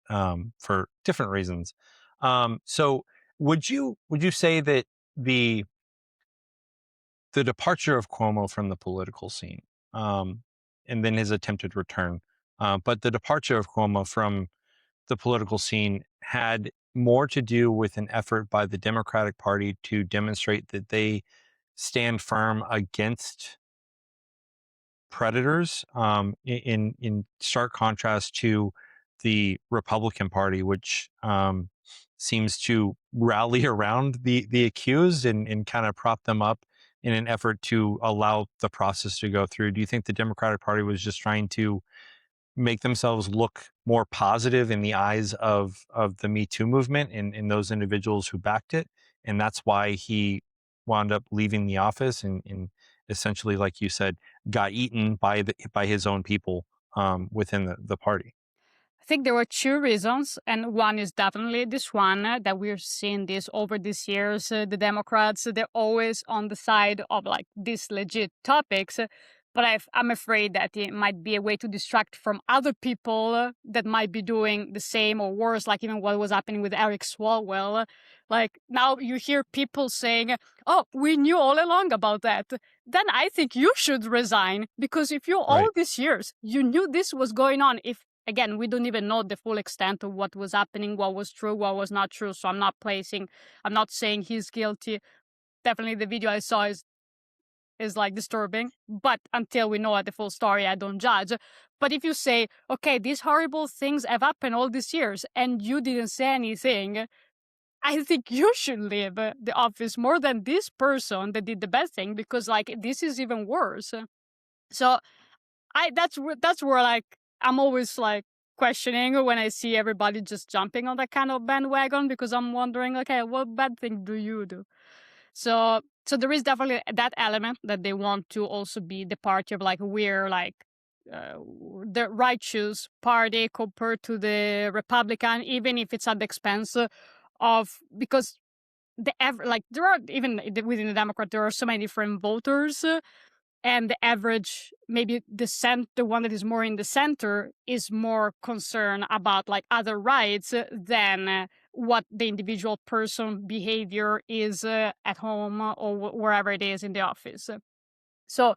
for different reasons. So would you say that the departure of Cuomo from the political scene, and then his attempted return, but the departure of Cuomo from the political scene had more to do with an effort by the Democratic Party to demonstrate that they stand firm against predators, in stark contrast to the Republican Party, which seems to rally around the accused and kind of prop them up in an effort to allow the process to go through. Do you think the Democratic Party was just trying to make themselves look more positive in the eyes of the Me Too movement and those individuals who backed it, and that's why he wound up leaving the office and essentially, like you said, got eaten by his own people within the party? I think there were two reasons, and one is definitely this one that we're seeing this over these years. The Democrats, they're always on the side of like these legit topics, but I'm afraid that it might be a way to distract from other people that might be doing the same or worse, like even what was happening with Eric Swalwell. Like now you hear people saying, "Oh, we knew all along about that." Then I think you should resign, because if you all Right. these years you knew this was going on, if again, we don't even know the full extent of what was happening, what was true, what was not true. So I'm not saying he's guilty. Definitely the video I saw is like disturbing, but until we know the full story, I don't judge. But if you say, okay, these horrible things have happened all these years and you didn't say anything, I think you should leave the office more than this person that did the bad thing, because like this is even worse. So that's where like I'm always like questioning when I see everybody just jumping on that kind of bandwagon, because I'm wondering, okay, what bad thing do you do? So there is definitely that element that they want to also be the party of like we're like the righteous party compared to the Republican, even if it's at the expense of, because like there are even within the Democrat there are so many different voters, and the average, maybe the one that is more in the center is more concerned about like other rights than what the individual person behavior is at home or wherever it is in the office. So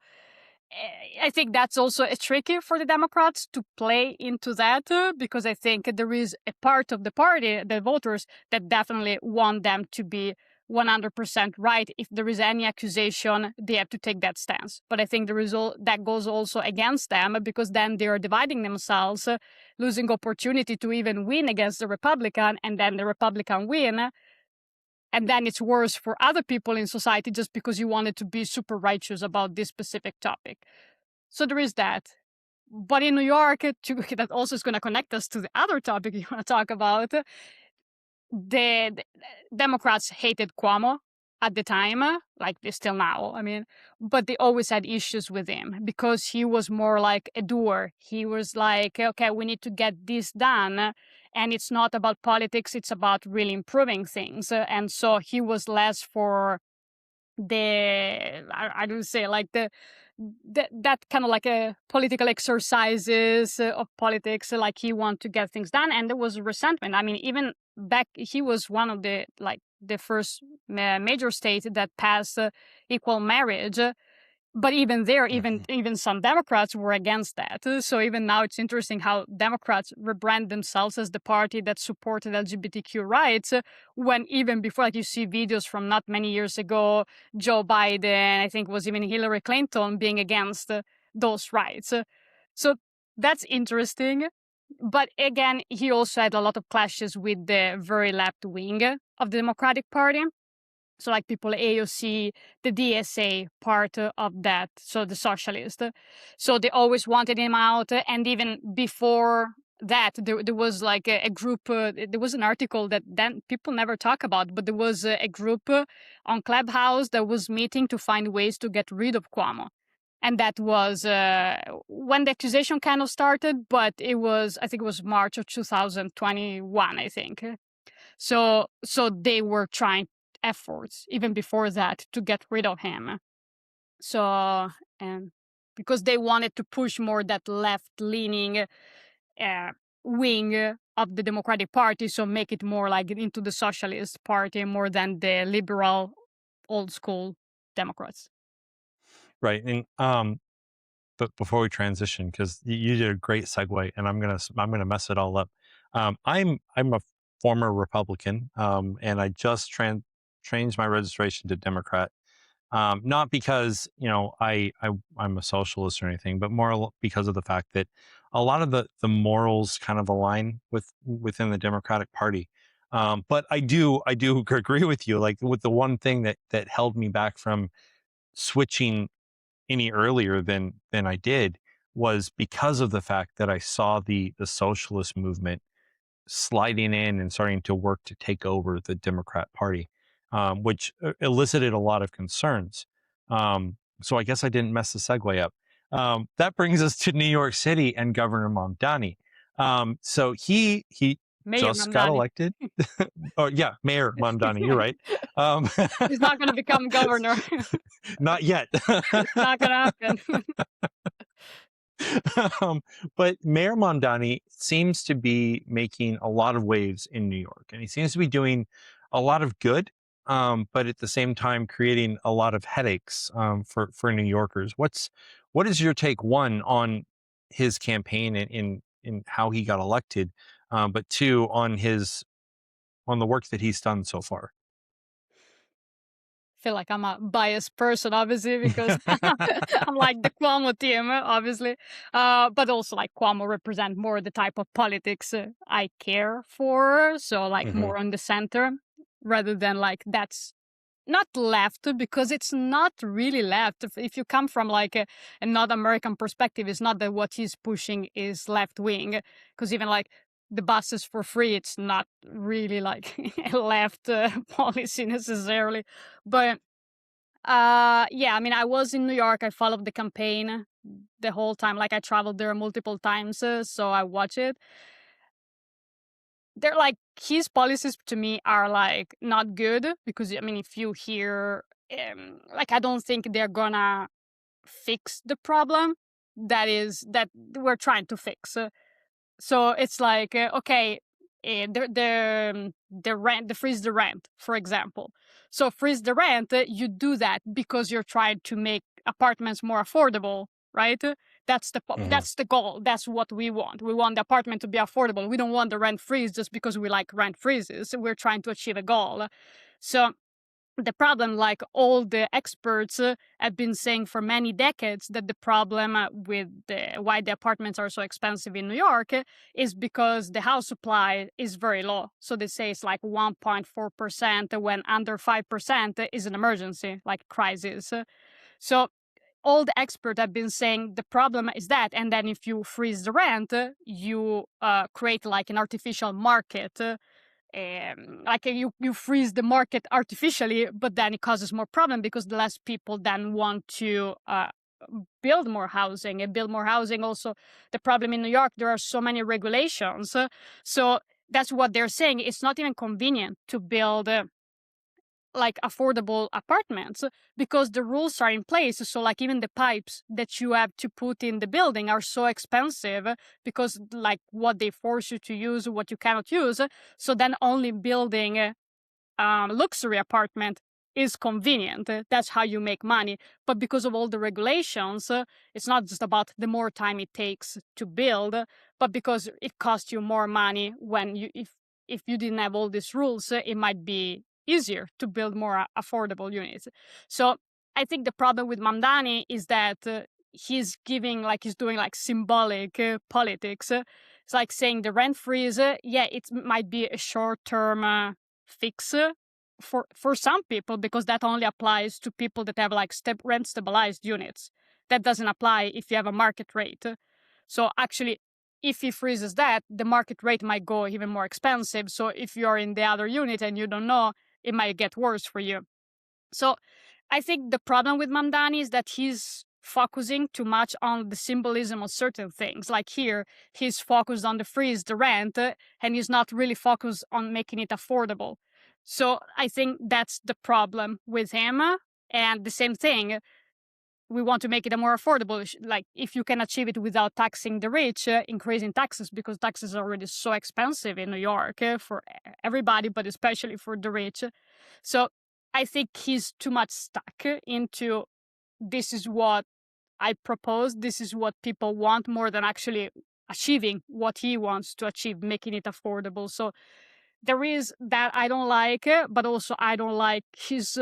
I think that's also a tricky for the Democrats to play into that, because I think there is a part of the party, the voters, that definitely want them to be 100% right. If there is any accusation, they have to take that stance. But I think the result that goes also against them, because then they are dividing themselves, losing opportunity to even win against the Republican, and then the Republican win. And then it's worse for other people in society just because you wanted to be super righteous about this specific topic. So there is that. But in New York, that also is going to connect us to the other topic you want to talk about. The Democrats hated Cuomo at the time, like they still now, I mean, but they always had issues with him because he was more like a doer. He was like, okay, we need to get this done. And it's not about politics, it's about really improving things. And so he was less for I don't say like that kind of like a political exercises of politics, like he want to get things done, and there was resentment. I mean, even back, he was one of the like the first major state that passed equal marriage. But even there, even some Democrats were against that. So even now, it's interesting how Democrats rebrand themselves as the party that supported LGBTQ rights, when even before, like you see videos from not many years ago, Joe Biden, I think it was even Hillary Clinton, being against those rights. So that's interesting. But again, he also had a lot of clashes with the very left wing of the Democratic Party. So like people AOC, the DSA part of that, so the socialist. So they always wanted him out. And even before that there was like a group, there was an article that then people never talk about, but there was a group on Clubhouse that was meeting to find ways to get rid of Cuomo. And that was when the accusation kind of started, but it was, I think it was March of 2021, I think. So they were trying efforts even before that to get rid of him. So, and because they wanted to push more that left-leaning wing of the Democratic Party, so make it more like into the Socialist Party more than the liberal, old school Democrats. Right. And but before we transition, because you did a great segue, and I'm gonna mess it all up. I'm a former Republican, and I just changed my registration to Democrat. Not because I'm a socialist or anything, but more because of the fact that a lot of the morals kind of align within the Democratic Party. But I do agree with you. Like, with the one thing that held me back from switching any earlier than I did was because of the fact that I saw the socialist movement sliding in and starting to work to take over the Democrat Party, which elicited a lot of concerns. So I guess I didn't mess the segue up. That brings us to New York City and Governor Mamdani. So he Mayor just got Mamdani. elected. Oh yeah, Mayor Mamdani. You're right. He's not going to become governor. Not yet. It's not going to happen. But Mayor Mamdani seems to be making a lot of waves in New York, and he seems to be doing a lot of good, but at the same time creating a lot of headaches for New Yorkers. What is your take, one, on his campaign and in how he got elected, but two, on the work that he's done so far? Feel like I'm a biased person, obviously, because I'm like the Cuomo team, obviously. But also, like, Cuomo represent more the type of politics I care for. So, like, Hmm. more on the center rather than like that's not left, because it's not really left. If you come from like a not American perspective, it's not that what he's pushing is left wing, because even like the buses for free, it's not really like a left policy necessarily. But yeah, I mean, I was in New York. I followed the campaign the whole time. Like, I traveled there multiple times, so I watch it. They're like, his policies to me are like not good, because I mean, if you hear like, I don't think they're gonna fix the problem that we're trying to fix. So it's like, okay, the rent, the freeze the rent, for example. So freeze the rent, you do that because you're trying to make apartments more affordable, right? Hmm. That's the goal. That's what we want. We want the apartment to be affordable. We don't want the rent freeze just because we like rent freezes. We're trying to achieve a goal. So the problem, like all the experts have been saying for many decades, that the problem with why the apartments are so expensive in New York is because the house supply is very low. So they say it's like 1.4%, when under 5% is an emergency, like crisis. So all the experts have been saying the problem is that, and then if you freeze the rent, you create like an artificial market. Like you freeze the market artificially, but then it causes more problem, because the less people then want to build more housing and build more housing. Also, the problem in New York, there are so many regulations. So that's what they're saying. It's not even convenient to build like affordable apartments, because the rules are in place. So like even the pipes that you have to put in the building are so expensive, because like what they force you to use, what you cannot use. So then only building luxury apartment is convenient. That's how you make money. But because of all the regulations, it's not just about the more time it takes to build, but because it costs you more money when you if you didn't have all these rules, it might be easier to build more affordable units. So I think the problem with Mamdani is that he's doing like symbolic politics. It's like saying the rent freeze, yeah, it might be a short-term fix for some people, because that only applies to people that have like rent stabilized units. That doesn't apply if you have a market rate. So actually, if he freezes that, the market rate might go even more expensive. So if you're in the other unit and you don't know, it might get worse for you. So I think the problem with Mamdani is that he's focusing too much on the symbolism of certain things. Like here, he's focused on the freeze, the rent, and he's not really focused on making it affordable. So I think that's the problem with him. And the same thing, we want to make it a more affordable. Like if you can achieve it without taxing the rich, increasing taxes, because taxes are already so expensive in New York for everybody, but especially for the rich. So I think he's too much stuck into this is what I propose, this is what people want, more than actually achieving what he wants to achieve, making it affordable. So there is that I don't like, but also I don't like his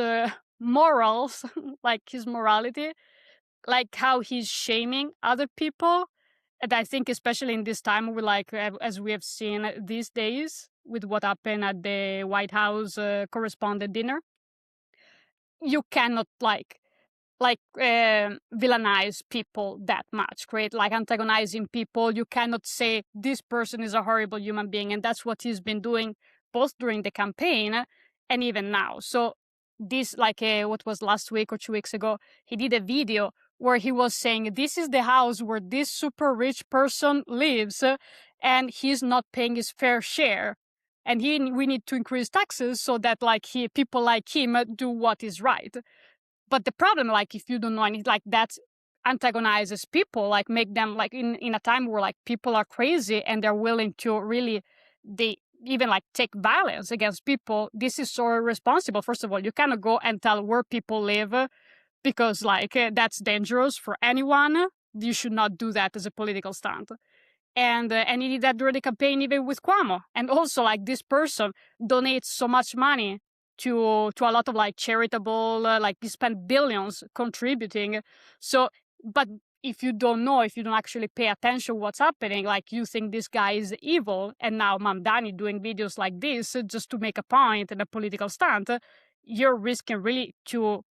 morals, like his morality, like how he's shaming other people. And I think especially in this time, we like, as we have seen these days with what happened at the White House correspondent dinner, you cannot villainize people that much, create like antagonizing people. You cannot say this person is a horrible human being, and that's what he's been doing both during the campaign and even now. So this, like what was last week or 2 weeks ago, he did a video where he was saying this is the house where this super rich person lives, and he's not paying his fair share, and we need to increase taxes so that people like him do what is right. But the problem, like, if you don't know anything, like, that antagonizes people, like, make them, like, in a time where, like, people are crazy and they're willing to really, they even, like, take violence against people. This is so irresponsible. First of all, you cannot go and tell where people live because, like, that's dangerous for anyone. You should not do that as a political stunt. And he did that during the campaign, even with Cuomo. And also, like, this person donates so much money to a lot of like charitable, like he spent billions contributing. So, but if you don't know, if you don't actually pay attention what's happening, like you think this guy is evil, and now Mamdani doing videos like this just to make a point and a political stunt, you're risking really to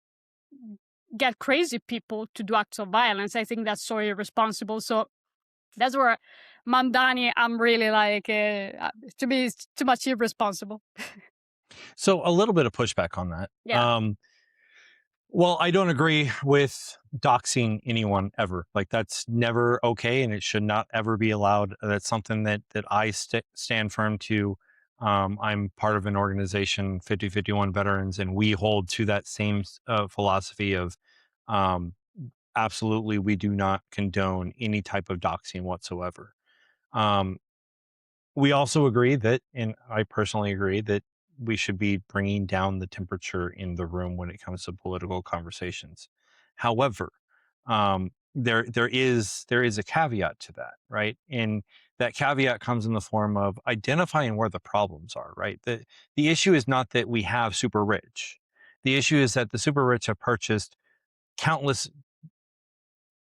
get crazy people to do acts of violence. I think that's so irresponsible. So that's where Mamdani, I'm really like, to me, it's too much irresponsible. So a little bit of pushback on that. Yeah. Well, I don't agree with doxing anyone ever. Like that's never okay, and it should not ever be allowed. That's something that I stand firm to. I'm part of an organization, 5051 Veterans, and we hold to that same philosophy of absolutely we do not condone any type of doxing whatsoever. Um, we also agree that, and I personally agree that we should be bringing down the temperature in the room when it comes to political conversations. However, there is a caveat to that, right? And that caveat comes in the form of identifying where the problems are, right? The issue is not that we have super rich. The issue is that the super rich have purchased countless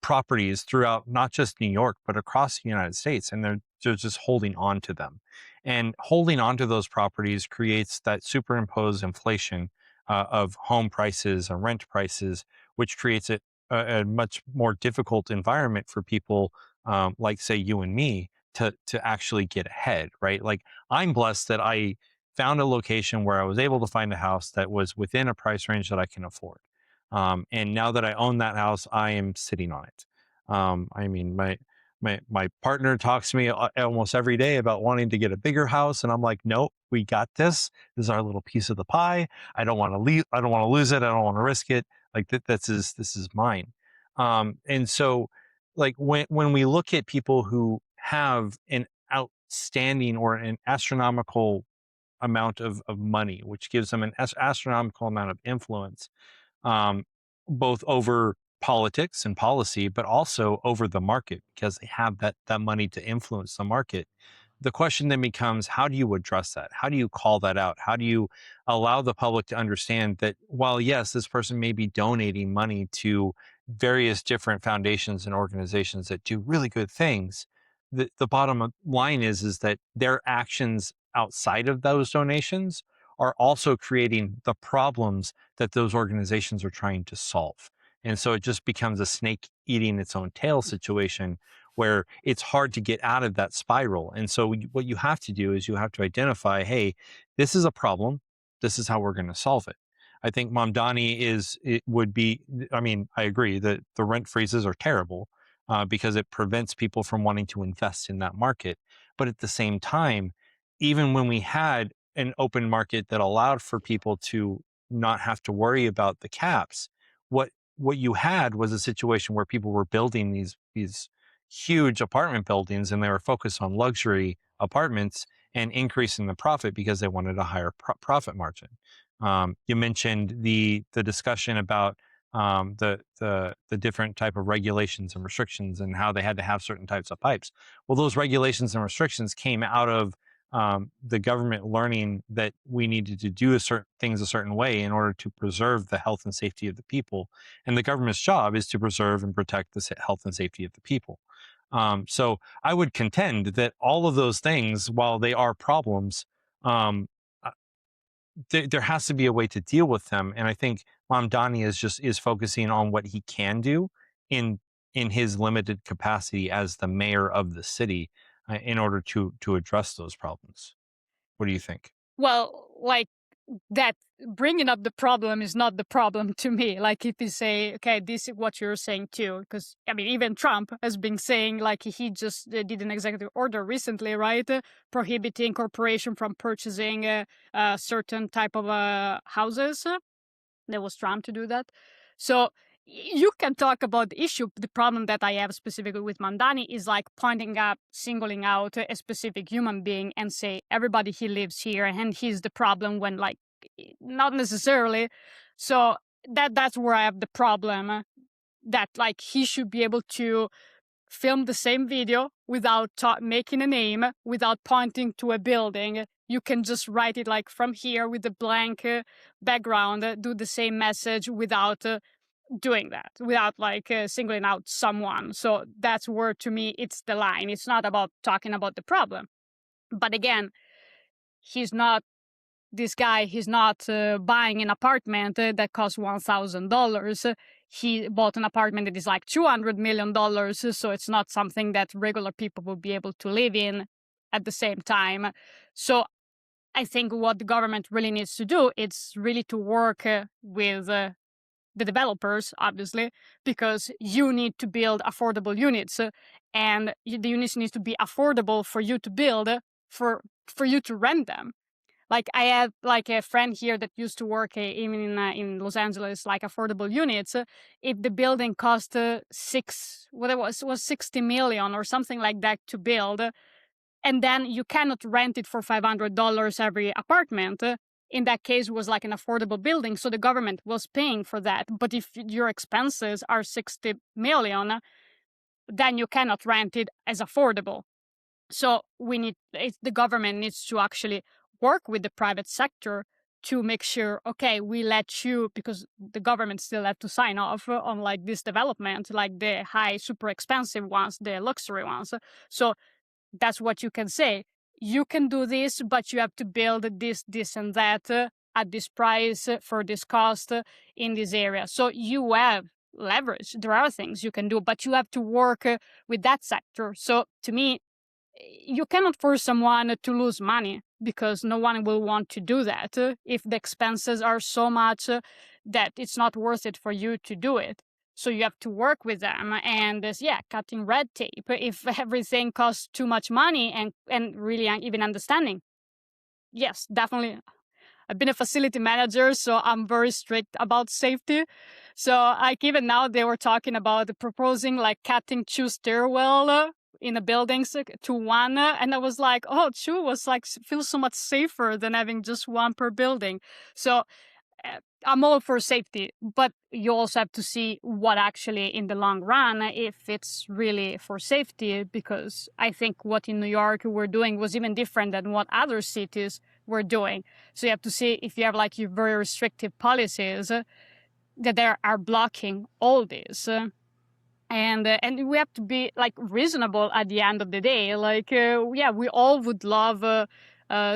properties throughout not just New York, but across the United States. And they're just holding on to them. And holding on to those properties creates that superimposed inflation of home prices and rent prices, which creates a much more difficult environment for people like, say, you and me to actually get ahead, right? Like, I'm blessed that I found a location where I was able to find a house that was within a price range that I can afford. And now that I own that house, I am sitting on it. I mean, my partner talks to me almost every day about wanting to get a bigger house, and I'm like, nope, we got this. This is our little piece of the pie. I don't want to leave. I don't want to lose it. I don't want to risk it. Like this is mine. And so, like when we look at people who have an outstanding or an astronomical amount of money, which gives them an astronomical amount of influence, um, both over politics and policy, but also over the market because they have that money to influence the market. The question then becomes, how do you address that? How do you call that out? How do you allow the public to understand that while, yes, this person may be donating money to various different foundations and organizations that do really good things, the bottom line is that their actions outside of those donations are also creating the problems that those organizations are trying to solve. And so it just becomes a snake eating its own tail situation where it's hard to get out of that spiral. And so what you have to do is you have to identify, hey, this is a problem. This is how we're going to solve it. I think Mamdani I mean, I agree that the rent freezes are terrible because it prevents people from wanting to invest in that market. But at the same time, even when we had an open market that allowed for people to not have to worry about the caps, what you had was a situation where people were building these huge apartment buildings, and they were focused on luxury apartments and increasing the profit because they wanted a higher profit margin. You mentioned the discussion about the different type of regulations and restrictions and how they had to have certain types of pipes. Well, those regulations and restrictions came out of the government learning that we needed to do things a certain way in order to preserve the health and safety of the people. And the government's job is to preserve and protect the health and safety of the people. So I would contend that all of those things, while they are problems, um, there has to be a way to deal with them. And I think Mamdani is focusing on what he can do in his limited capacity as the mayor of the city in order to address those problems. What do you think? Well, like that bringing up the problem is not the problem to me. Like if you say, okay, this is what you're saying too, because I mean, even Trump has been saying, like he just did an executive order recently, right, prohibiting corporation from purchasing a certain type of houses. That was Trump to do that. So you can talk about the issue. The problem that I have specifically with Mamdani is like singling out a specific human being and say everybody he lives here and he's the problem, when like not necessarily. So that's where I have the problem. That like he should be able to film the same video without making a name, without pointing to a building. You can just write it like from here with a blank background, do the same message without doing that, without like singling out someone. So that's where, to me, it's the line. It's not about talking about the problem. But again, this guy, he's not buying an apartment that costs $1,000. He bought an apartment that is like $200 million. So it's not something that regular people will be able to live in at the same time. So I think what the government really needs to do is really to work with the developers, obviously, because you need to build affordable units, and the units need to be affordable for you to build, for you to rent them. Like I have like a friend here that used to work even in Los Angeles, like affordable units. If the building cost was 60 million or something like that to build, and then you cannot rent it for $500 every apartment. In that case, it was like an affordable building, so the government was paying for that. But if your expenses are 60 million, then you cannot rent it as affordable. So the government needs to actually work with the private sector to make sure, okay, we let you, because the government still have to sign off on like this development, like the high, super expensive ones, the luxury ones. So that's what you can say. You can do this, but you have to build this, and that at this price for this cost in this area. So you have leverage. There are things you can do, but you have to work with that sector. So to me, you cannot force someone to lose money, because no one will want to do that if the expenses are so much that it's not worth it for you to do it. So you have to work with them, and cutting red tape if everything costs too much money, and really even understanding. Yes, definitely. I've been a facility manager, so I'm very strict about safety. So like even now they were talking about proposing like cutting 2 stairwell in the buildings to 1, and I was like, oh, 2 was like feels so much safer than having just 1 per building. So I'm all for safety, but you also have to see what actually in the long run, if it's really for safety, because I think what in New York we're doing was even different than what other cities were doing. So you have to see if you have like your very restrictive policies that they are blocking all this. And we have to be like reasonable at the end of the day. Like, we all would love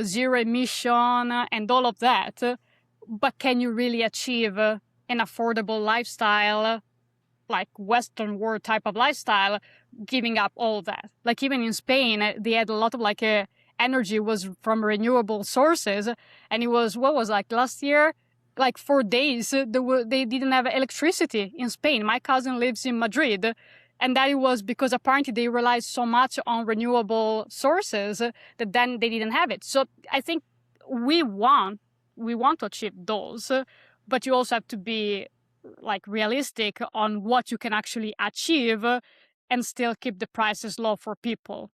zero emission and all of that. But can you really achieve an affordable lifestyle like Western world type of lifestyle, giving up all that. Like even in Spain, they had a lot of like energy was from renewable sources, and it was what was like last year, like 4 days they didn't have electricity in Spain. My cousin lives in Madrid, and that it was because apparently they relied so much on renewable sources that then they didn't have it. So I think we want to achieve those, but you also have to be like realistic on what you can actually achieve and still keep the prices low for people.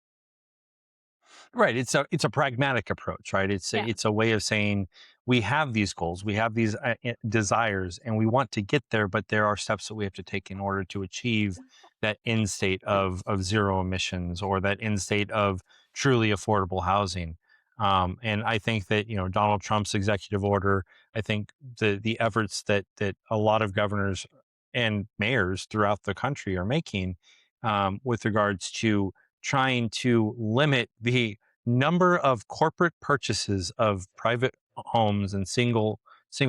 Right. It's a pragmatic approach, right? Yeah. It's a way of saying we have these goals, we have these desires, and we want to get there, but there are steps that we have to take in order to achieve that end state of zero emissions or that end state of truly affordable housing. And I think that Donald Trump's executive order, I think the efforts that a lot of governors and mayors throughout the country are making with regards to trying to limit the number of corporate purchases of private homes and single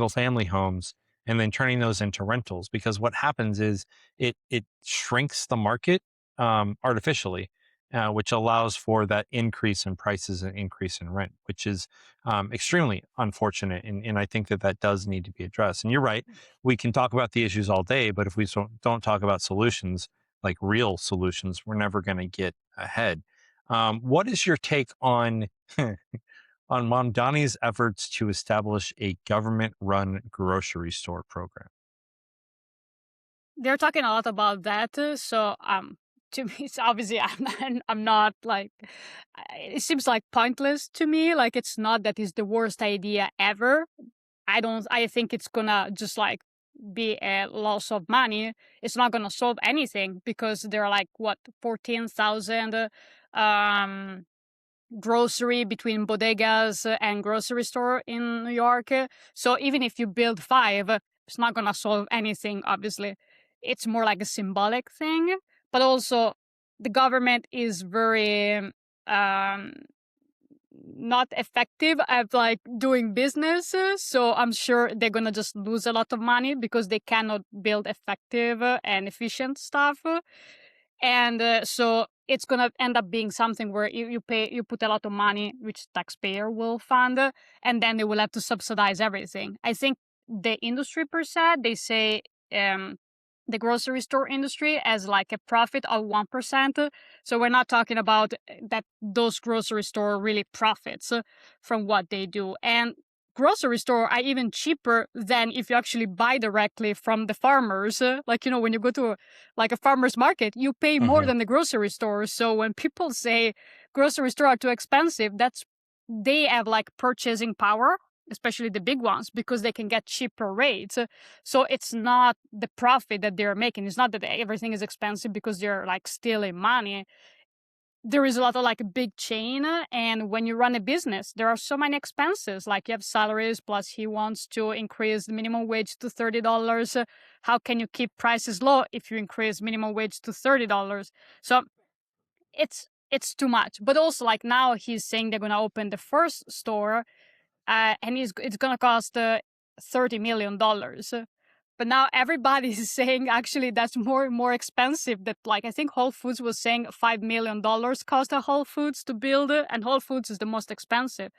family homes and then turning those into rentals, because what happens is it shrinks the market artificially, which allows for that increase in prices and increase in rent, which is extremely unfortunate, and I think that does need to be addressed. And you're right, we can talk about the issues all day, but if we don't talk about solutions, like real solutions, we're never going to get ahead. What is your take on on Mamdani's efforts to establish a government-run grocery store program? They're talking a lot about that. So to me, it's obviously I'm not like it seems like pointless to me. Like it's not that it's the worst idea ever. I think it's gonna just like be a loss of money. It's not gonna solve anything because there are like what 14,000 um grocery between bodegas and grocery store in New York. So even if you build 5, it's not going to solve anything, obviously. It's more like a symbolic thing. But also, the government is very not effective at like doing business. So I'm sure they're going to just lose a lot of money because they cannot build effective and efficient stuff. And so it's going to end up being something where you put a lot of money, which taxpayer will fund, and then they will have to subsidize everything. I think the industry per se, they say the grocery store industry has like a profit of 1%. So we're not talking about that those grocery store really profits from what they do. And grocery store are even cheaper than if you actually buy directly from the farmers. Like, when you go to like a farmer's market, you pay more than the grocery store. So when people say grocery store are too expensive, they have like purchasing power, especially the big ones, because they can get cheaper rates. So it's not the profit that they're making. It's not that everything is expensive because they're like stealing money. There is a lot of like a big chain, and when you run a business, there are so many expenses. Like you have salaries, plus he wants to increase the minimum wage to $30. How can you keep prices low if you increase minimum wage to $30? So it's too much. But also like now he's saying they're gonna open the first store, and it's gonna cost $30 million. But now everybody is saying actually that's more and more expensive. That like I think Whole Foods was saying $5 million cost a Whole Foods to build it, and Whole Foods is the most expensive.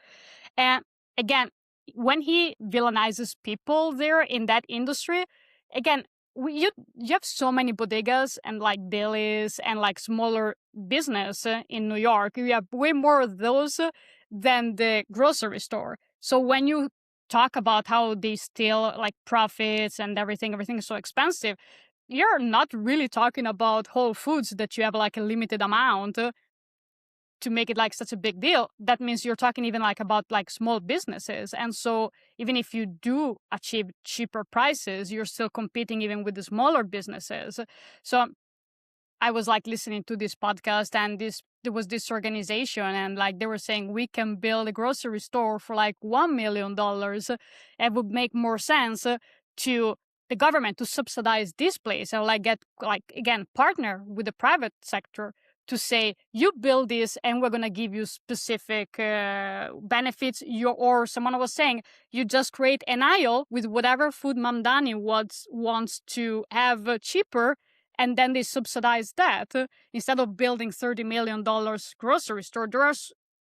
And again, when he villainizes people there in that industry, again, you have so many bodegas and like delis and like smaller business in New York. You have way more of those than the grocery store. So when you talk about how they steal like profits and everything is so expensive, you're not really talking about Whole Foods that you have like a limited amount to make it like such a big deal. That means you're talking even like about like small businesses. And so even if you do achieve cheaper prices, you're still competing even with the smaller businesses. So I was like listening to this podcast, and there was this organization, and like they were saying we can build a grocery store for like $1 million. It would make more sense to the government to subsidize this place and like get like again partner with the private sector to say you build this and we're gonna give you specific benefits. Or someone was saying you just create an aisle with whatever food Mamdani wants to have cheaper, and then they subsidize that instead of building $30 million grocery store.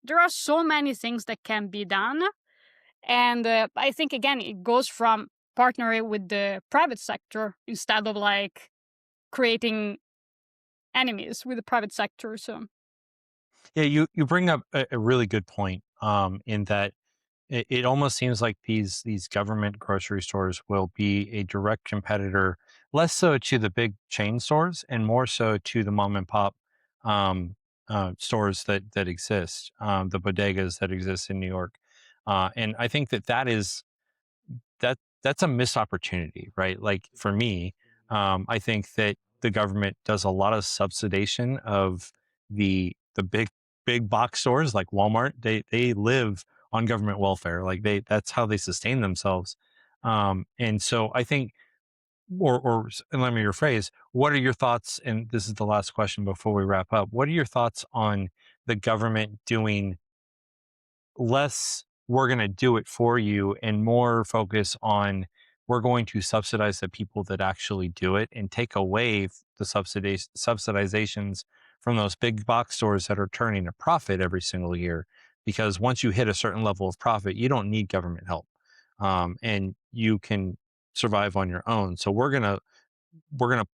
There are so many things that can be done. And I think, again, it goes from partnering with the private sector instead of like creating enemies with the private sector. So Yeah, you bring up a really good point, in that it almost seems like these government grocery stores will be a direct competitor, less so to the big chain stores and more so to the mom and pop um, stores that exist, the bodegas that exist in New York. And I think that's a missed opportunity, right? Like for me, I think that the government does a lot of subsidization of the big box stores like Walmart. They live on government welfare. Like that's how they sustain themselves. And so I think, and let me rephrase, what are your thoughts? And this is the last question before we wrap up. What are your thoughts on the government doing less we're going to do it for you and more focus on we're going to subsidize the people that actually do it and take away the subsidizations from those big box stores that are turning a profit every single year? Because once you hit a certain level of profit, you don't need government help, and you can survive on your own. So we're going to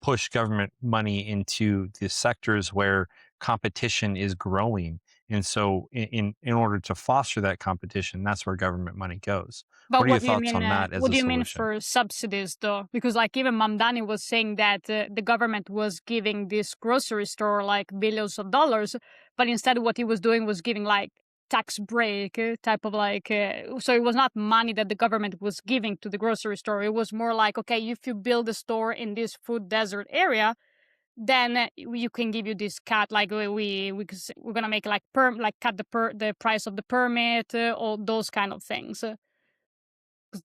push government money into the sectors where competition is growing. And so in order to foster that competition, that's where government money goes. but What are your thoughts on that as what a do you mean solution? for subsidies, though? Because like even Mamdani was saying that the government was giving this grocery store like billions of dollars, but instead what he was doing was giving like tax break type of like. So it was not money that the government was giving to the grocery store. It was more like, okay, if you build a store in this food desert area, then you can give you this cut, like we're gonna make like cut the price of the permit, all those kind of things. 'Cause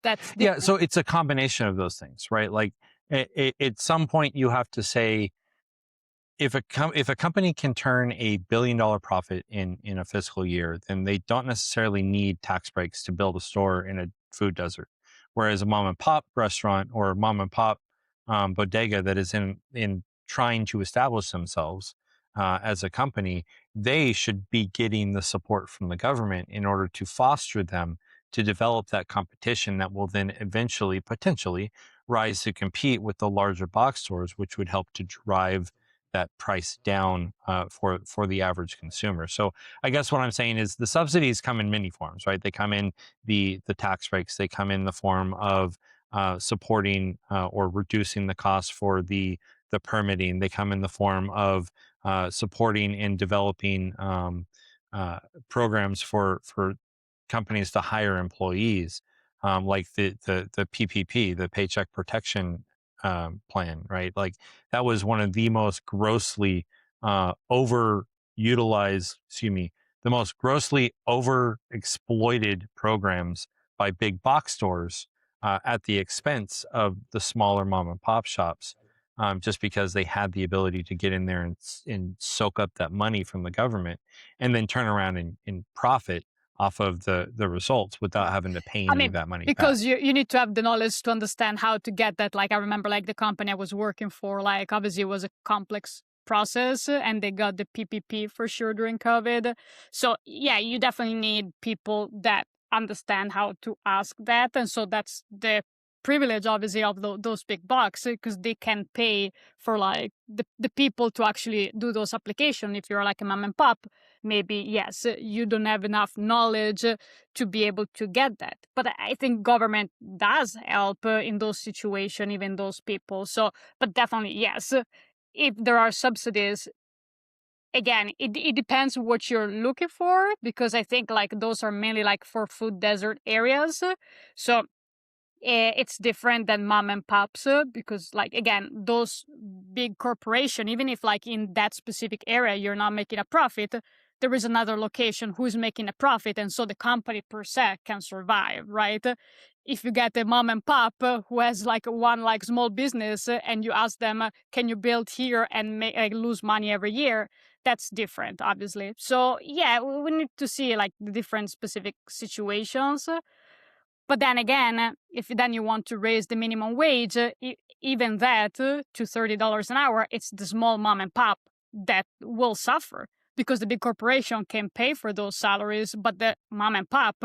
that's Yeah, different. so it's a combination of those things, right? Like at some point you have to say, if a company can turn $1 billion profit in a fiscal year, then they don't necessarily need tax breaks to build a store in a food desert. Whereas a mom and pop restaurant or a mom and pop bodega that is in trying to establish themselves as a company, they should be getting the support from the government in order to foster them to develop that competition that will then eventually potentially rise to compete with the larger box stores, which would help to drive that price down for the average consumer. So I guess what I'm saying is the subsidies come in many forms, right? They come in the tax breaks. They come in the form of supporting or reducing the cost for the permitting. They come in the form of supporting and developing programs for companies to hire employees, like the PPP, the Paycheck Protection plan, right? Like that was one of the most grossly overutilized, excuse me, the most grossly overexploited programs by big box stores at the expense of the smaller mom and pop shops, just because they had the ability to get in there and soak up that money from the government and then turn around and profit off of the results without having to pay I any of mean, that money back. because you need to have the knowledge to understand how to get that. Like I remember like the company I was working for, like obviously it was a complex process and they got the PPP for sure during COVID. So yeah, you definitely need people that understand how to ask that. And so that's the privilege obviously of those big bucks, because they can pay for like the people to actually do those applications. If you're like a mom and pop, maybe yes, you don't have enough knowledge to be able to get that. But I think government does help in those situations, even those people. So, but definitely, yes, if there are subsidies, again, it depends what you're looking for, because I think like those are mainly like for food desert areas. So it's different than mom and pops, because like again, those big corporation, even if like in that specific area you're not making a profit, there is another location who's making a profit, and so the company per se can survive, right? If you get a mom and pop who has like one like small business, and you ask them, can you build here and make like, lose money every year, that's different obviously. So yeah, we need to see like the different specific situations. But then again, if then you want to raise the minimum wage, even that to $30 an hour, it's the small mom and pop that will suffer because the big corporation can pay for those salaries, but the mom and pop,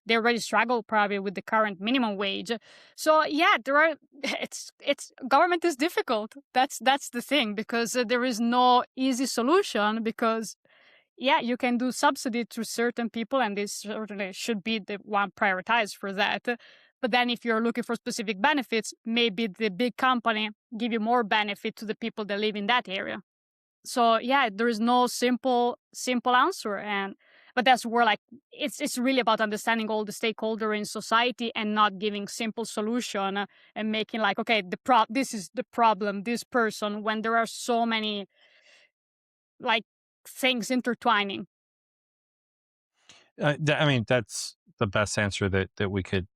they already struggle probably with the current minimum wage. So yeah, it's government is difficult. That's the thing, because there is no easy solution, because yeah, you can do subsidy to certain people, and this certainly should be the one prioritized for that. But then if you're looking for specific benefits, maybe the big company give you more benefit to the people that live in that area. So yeah, there is no simple answer. But that's where, like, it's really about understanding all the stakeholder in society and not giving simple solution and making like, okay, this is the problem, this person, when there are so many like things intertwining. I mean, that's the best answer that we could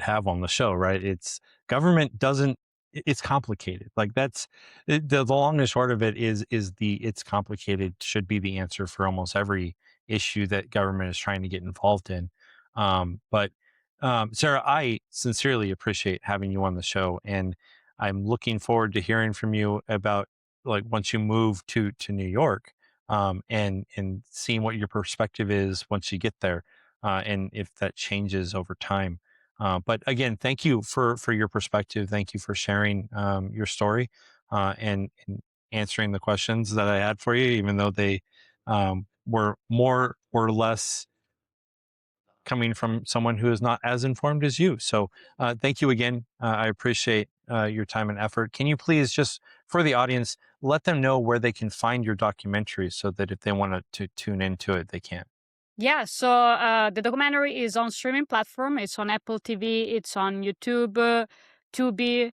have on the show, right? It's government doesn't. It's complicated. Like that's the long and short of it is it's complicated should be the answer for almost every issue that government is trying to get involved in. But Sarah, I sincerely appreciate having you on the show, and I'm looking forward to hearing from you about like once you move to New York, and seeing what your perspective is once you get there, and if that changes over time. But again, thank you for your perspective. Thank you for sharing your story, and answering the questions that I had for you, even though they were more or less coming from someone who is not as informed as you. So thank you again. I appreciate your time and effort. Can you please just, for the audience, let them know where they can find your documentary so that if they want to tune into it, they can? Yeah, so the documentary is on streaming platform. It's on Apple TV, it's on YouTube, Tubi,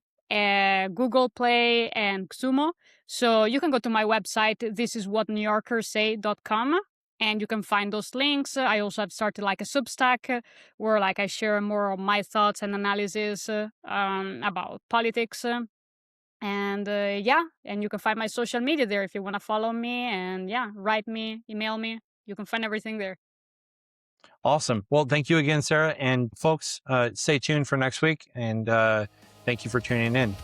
Google Play, and Xumo. So you can go to my website, thisiswhatnewyorkersay.com, and you can find those links. I also have started like a Substack where like I share more of my thoughts and analysis about politics. And yeah, and you can find my social media there if you want to follow me, and yeah, write me, email me. You can find everything there. Awesome. Well, thank you again, Sarah. And folks, stay tuned for next week. And thank you for tuning in.